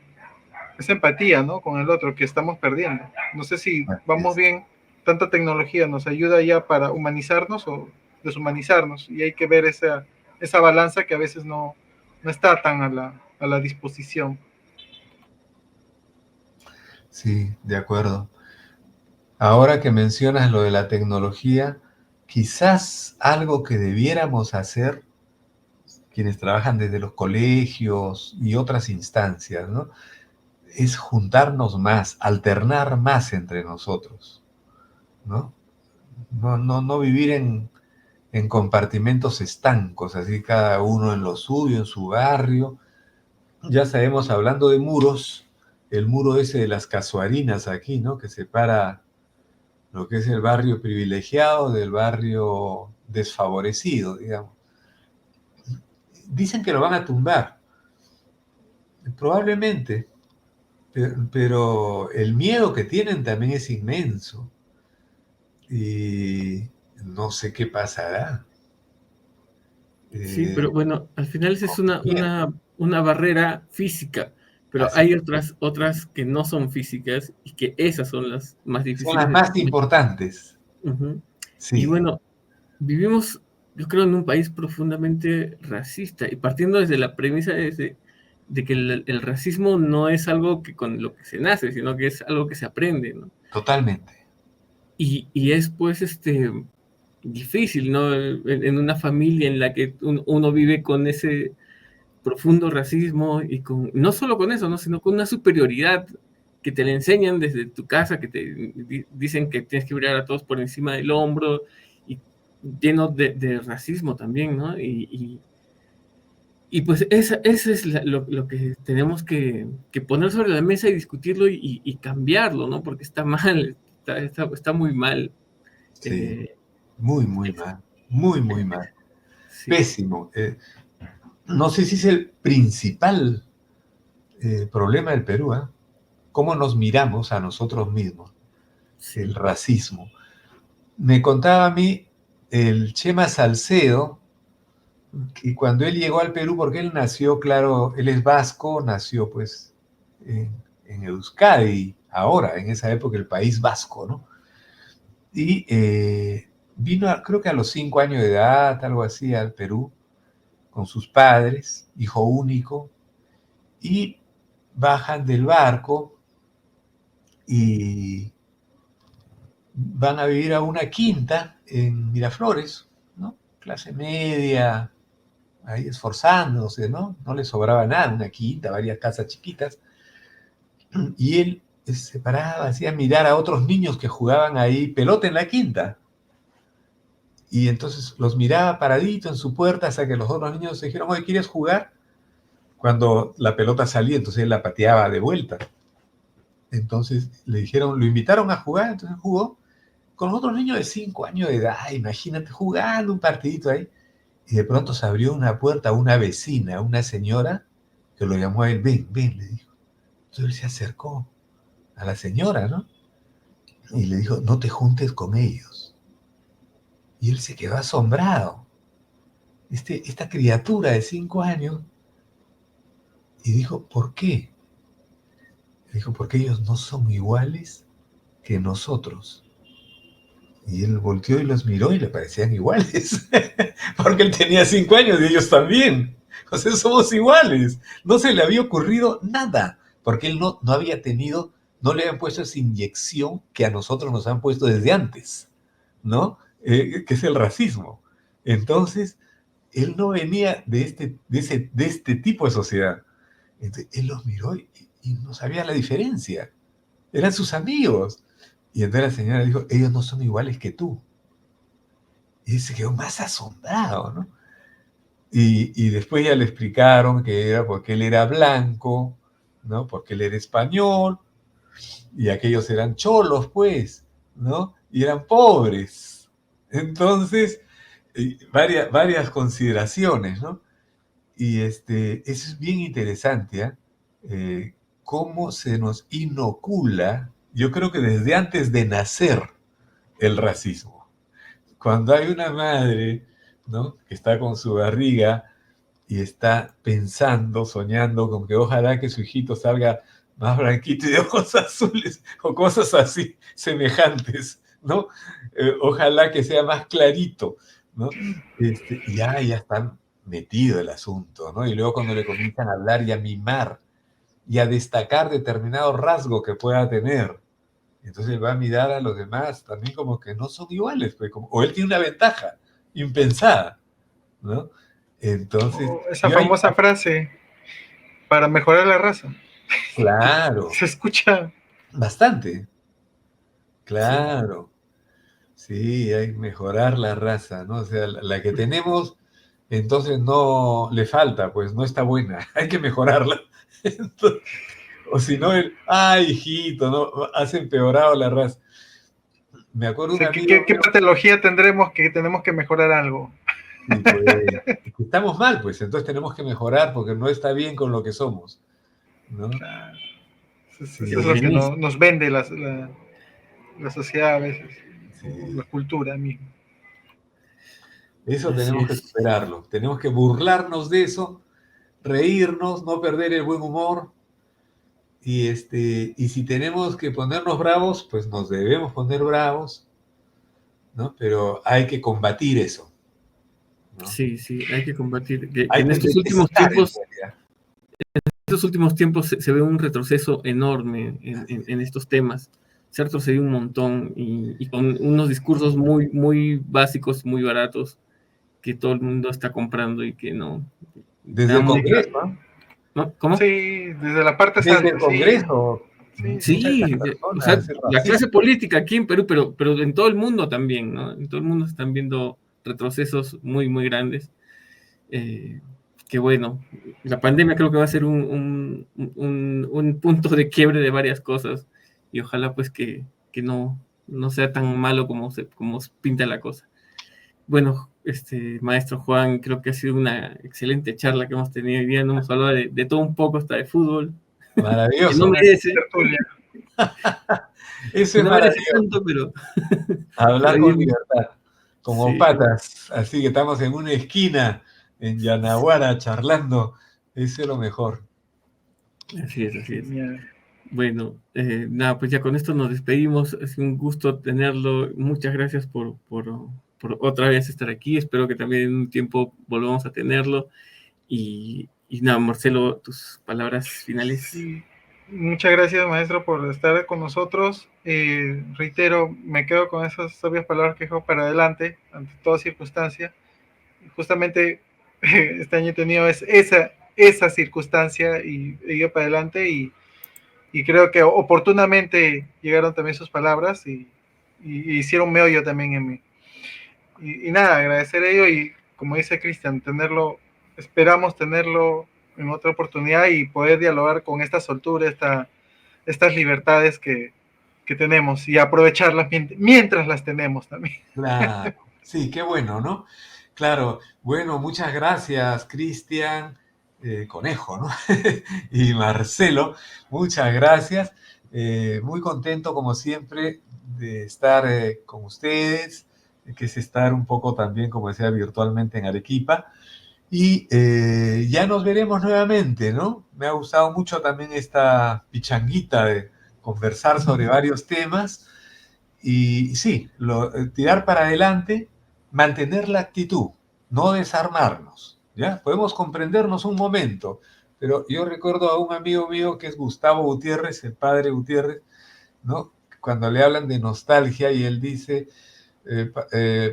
empatía, ¿no? Con el otro que estamos perdiendo. No sé si vamos bien, tanta tecnología nos ayuda ya para humanizarnos o deshumanizarnos y hay que ver esa balanza que a veces no está tan a la disposición. Sí, de acuerdo. Ahora que mencionas lo de la tecnología, quizás algo que debiéramos hacer, quienes trabajan desde los colegios y otras instancias, ¿no? Es juntarnos más, alternar más entre nosotros, ¿no? No vivir en compartimentos estancos, así cada uno en lo suyo, en su barrio. Ya sabemos, hablando de muros, el muro ese de las casuarinas aquí, ¿no? Que separa lo que es el barrio privilegiado del barrio desfavorecido, digamos. Dicen que lo van a tumbar, probablemente, pero el miedo que tienen también es inmenso y no sé qué pasará. Sí, pero bueno, al final esa es una barrera física, pero hay otras que no son físicas y que esas son las más difíciles. Son las más importantes. Uh-huh. Sí. Y bueno, vivimos, yo creo, en un país profundamente racista y partiendo desde la premisa de que el racismo no es algo que con lo que se nace, sino que es algo que se aprende, ¿no? Totalmente. Y es pues difícil, ¿no? En una familia en la que uno vive con ese profundo racismo y no solo con eso, ¿no? Sino con una superioridad que te le enseñan desde tu casa, que te dicen que tienes que mirar a todos por encima del hombro, y lleno de racismo también, ¿no? Y pues eso es lo que tenemos que poner sobre la mesa y discutirlo y cambiarlo, ¿no? Porque está mal, está muy mal. Sí, muy mal, muy mal. Sí. Pésimo. No sé si es el principal problema del Perú, ¿eh? Cómo nos miramos a nosotros mismos, Sí. el racismo. Me contaba a mí el Chema Salcedo, que cuando él llegó al Perú, porque él nació, claro, él es vasco, nació pues en Euskadi, ahora, en esa época, el País Vasco, ¿no? Y vino, creo que a los 5 años de edad, algo así, al Perú, con sus padres, hijo único, y bajan del barco y van a vivir a una quinta en Miraflores, ¿no? Clase media, ahí esforzándose, ¿no? No les sobraba nada, una quinta, varias casas chiquitas. Y él se paraba, hacía mirar a otros niños que jugaban ahí pelota en la quinta. Y entonces los miraba paradito en su puerta hasta que los otros niños se dijeron, oye, ¿quieres jugar? Cuando la pelota salía, entonces él la pateaba de vuelta. Entonces le dijeron, lo invitaron a jugar, entonces jugó con otros niños de 5 años de edad, imagínate, jugando un partidito ahí. Y de pronto se abrió una puerta a una vecina, una señora, que lo llamó a él, ven, le dijo. Entonces él se acercó a la señora, ¿no? Y le dijo, no te juntes con ellos. Y él se quedó asombrado. Esta criatura de 5 años, y dijo, ¿por qué? Le dijo, porque ellos no son iguales que nosotros. Y él volteó y los miró y le parecían iguales. Porque él tenía 5 años y ellos también. O sea, somos iguales. No se le había ocurrido nada. Porque él no había tenido, no le habían puesto esa inyección que a nosotros nos han puesto desde antes, ¿no? Que es el racismo. Entonces, él no venía de este tipo de sociedad. Entonces, él los miró y no sabía la diferencia. Eran sus amigos. Y entonces la señora dijo, ellos no son iguales que tú. Y él se quedó más asombrado, ¿no? Y después ya le explicaron que era porque él era blanco, ¿no? Porque él era español, y aquellos eran cholos, pues, ¿no? Y eran pobres. Entonces, varias consideraciones, ¿no? Y eso es bien interesante, ¿eh? Cómo se nos inocula, yo creo que desde antes de nacer, el racismo. Cuando hay una madre, ¿no? Que está con su barriga y está pensando, soñando con que ojalá que su hijito salga más blanquito y de ojos azules o cosas así semejantes, ¿no? Ojalá que sea más clarito, ¿no? Ya están metido el asunto, ¿no? Y luego cuando le comienzan a hablar y a mimar y a destacar determinado rasgo que pueda tener, entonces va a mirar a los demás también como que no son iguales, pues, o él tiene una ventaja impensada, ¿no? Entonces, esa famosa frase, para mejorar la raza. claro, Se escucha bastante, claro, sí, hay que mejorar la raza, ¿no? O sea, la que tenemos, entonces no le falta, pues no está buena, hay que mejorarla. Entonces, o si no, ay, hijito, ¿no? Has empeorado la raza. Me acuerdo un amigo ¿qué patología tendremos que tenemos que mejorar algo? y pues, estamos mal, pues entonces tenemos que mejorar porque no está bien con lo que somos, ¿no? Claro. Sí, Eso es lo que nos vende la sociedad a veces, sí. o la cultura misma. Eso Así tenemos que es. superarlo, tenemos que burlarnos de eso, reírnos, no perder el buen humor, y si tenemos que ponernos bravos, pues nos debemos poner bravos, ¿no? Pero hay que combatir eso, ¿no? Sí, hay que combatir. Que Hay en que estos últimos detestar, en tiempos, realidad. se ve un retroceso enorme en estos temas. Se ha retrocedido un montón y con unos discursos muy, muy básicos, muy baratos, que todo el mundo está comprando y que no. Desde el Congreso, ¿no? ¿No? ¿Cómo? Sí, desde la parte Desde alta, el Congreso, Sí, o sea, la clase política aquí en Perú, pero en todo el mundo también, ¿no? En todo el mundo se están viendo retrocesos muy, muy grandes. Que bueno, la pandemia creo que va a ser un punto de quiebre de varias cosas y ojalá pues que no sea tan malo como pinta la cosa. Bueno, maestro Juan, creo que ha sido una excelente charla que hemos tenido hoy día. No hemos hablado de todo un poco, hasta de fútbol. Que no Maravilloso. merece. Eso es No merece maravilloso. tanto, pero Hablar pero con bien. libertad, como Sí, patas. Así que estamos en una esquina en Yanaguara charlando. Eso es lo mejor. así es, así es. Genial. Bueno, nada, pues ya con esto nos despedimos. Es un gusto tenerlo. Muchas gracias por otra vez estar aquí. Espero que también en un tiempo volvamos a tenerlo. Y nada, Marcelo, tus palabras finales. Sí. Muchas gracias, maestro, por estar con nosotros. Reitero, me quedo con esas sabias palabras que dijo para adelante, ante toda circunstancia. Justamente este año he tenido esa circunstancia y he ido para adelante y creo que oportunamente llegaron también sus palabras y hicieron meollo también en mí. Y nada, agradecer ello y como dice Cristian, esperamos tenerlo en otra oportunidad y poder dialogar con esta soltura, estas libertades que tenemos y aprovecharlas mientras las tenemos también. Claro, sí, qué bueno, ¿no? Claro, bueno, muchas gracias, Cristian, Conejo, ¿no? Y Marcelo, muchas gracias. Muy contento, como siempre, de estar con ustedes, que es estar un poco también, como decía, virtualmente en Arequipa. Y ya nos veremos nuevamente, ¿no? Me ha gustado mucho también esta pichanguita de conversar sobre varios temas. Y sí, tirar para adelante, mantener la actitud, no desarmarnos, ¿ya? Podemos comprendernos un momento, pero yo recuerdo a un amigo mío que es Gustavo Gutiérrez, el padre Gutiérrez, ¿no? Cuando le hablan de nostalgia y él dice,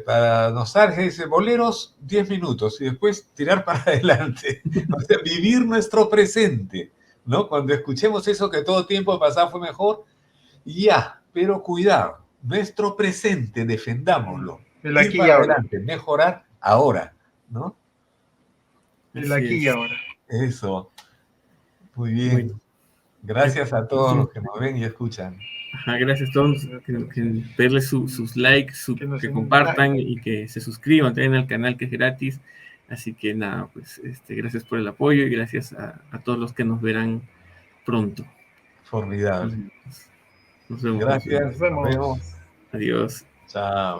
para nostalgia, dice, boleros 10 minutos y después tirar para adelante, o sea, vivir nuestro presente, ¿no? Cuando escuchemos eso que todo tiempo pasado fue mejor, ya, pero cuidado, nuestro presente, defendámoslo. El Ir aquí y para ahora. adelante, mejorar ahora, ¿no? El Así aquí es. y ahora. Eso, muy bien. Bueno, Gracias a todos los que nos ven y escuchan. gracias a todos. Que verles sus likes, que compartan y que se suscriban también al canal, que es gratis. Así que nada, pues gracias por el apoyo y gracias a todos los que nos verán pronto. Formidable. Nos vemos. Gracias, Nos vemos. Adiós. Chao.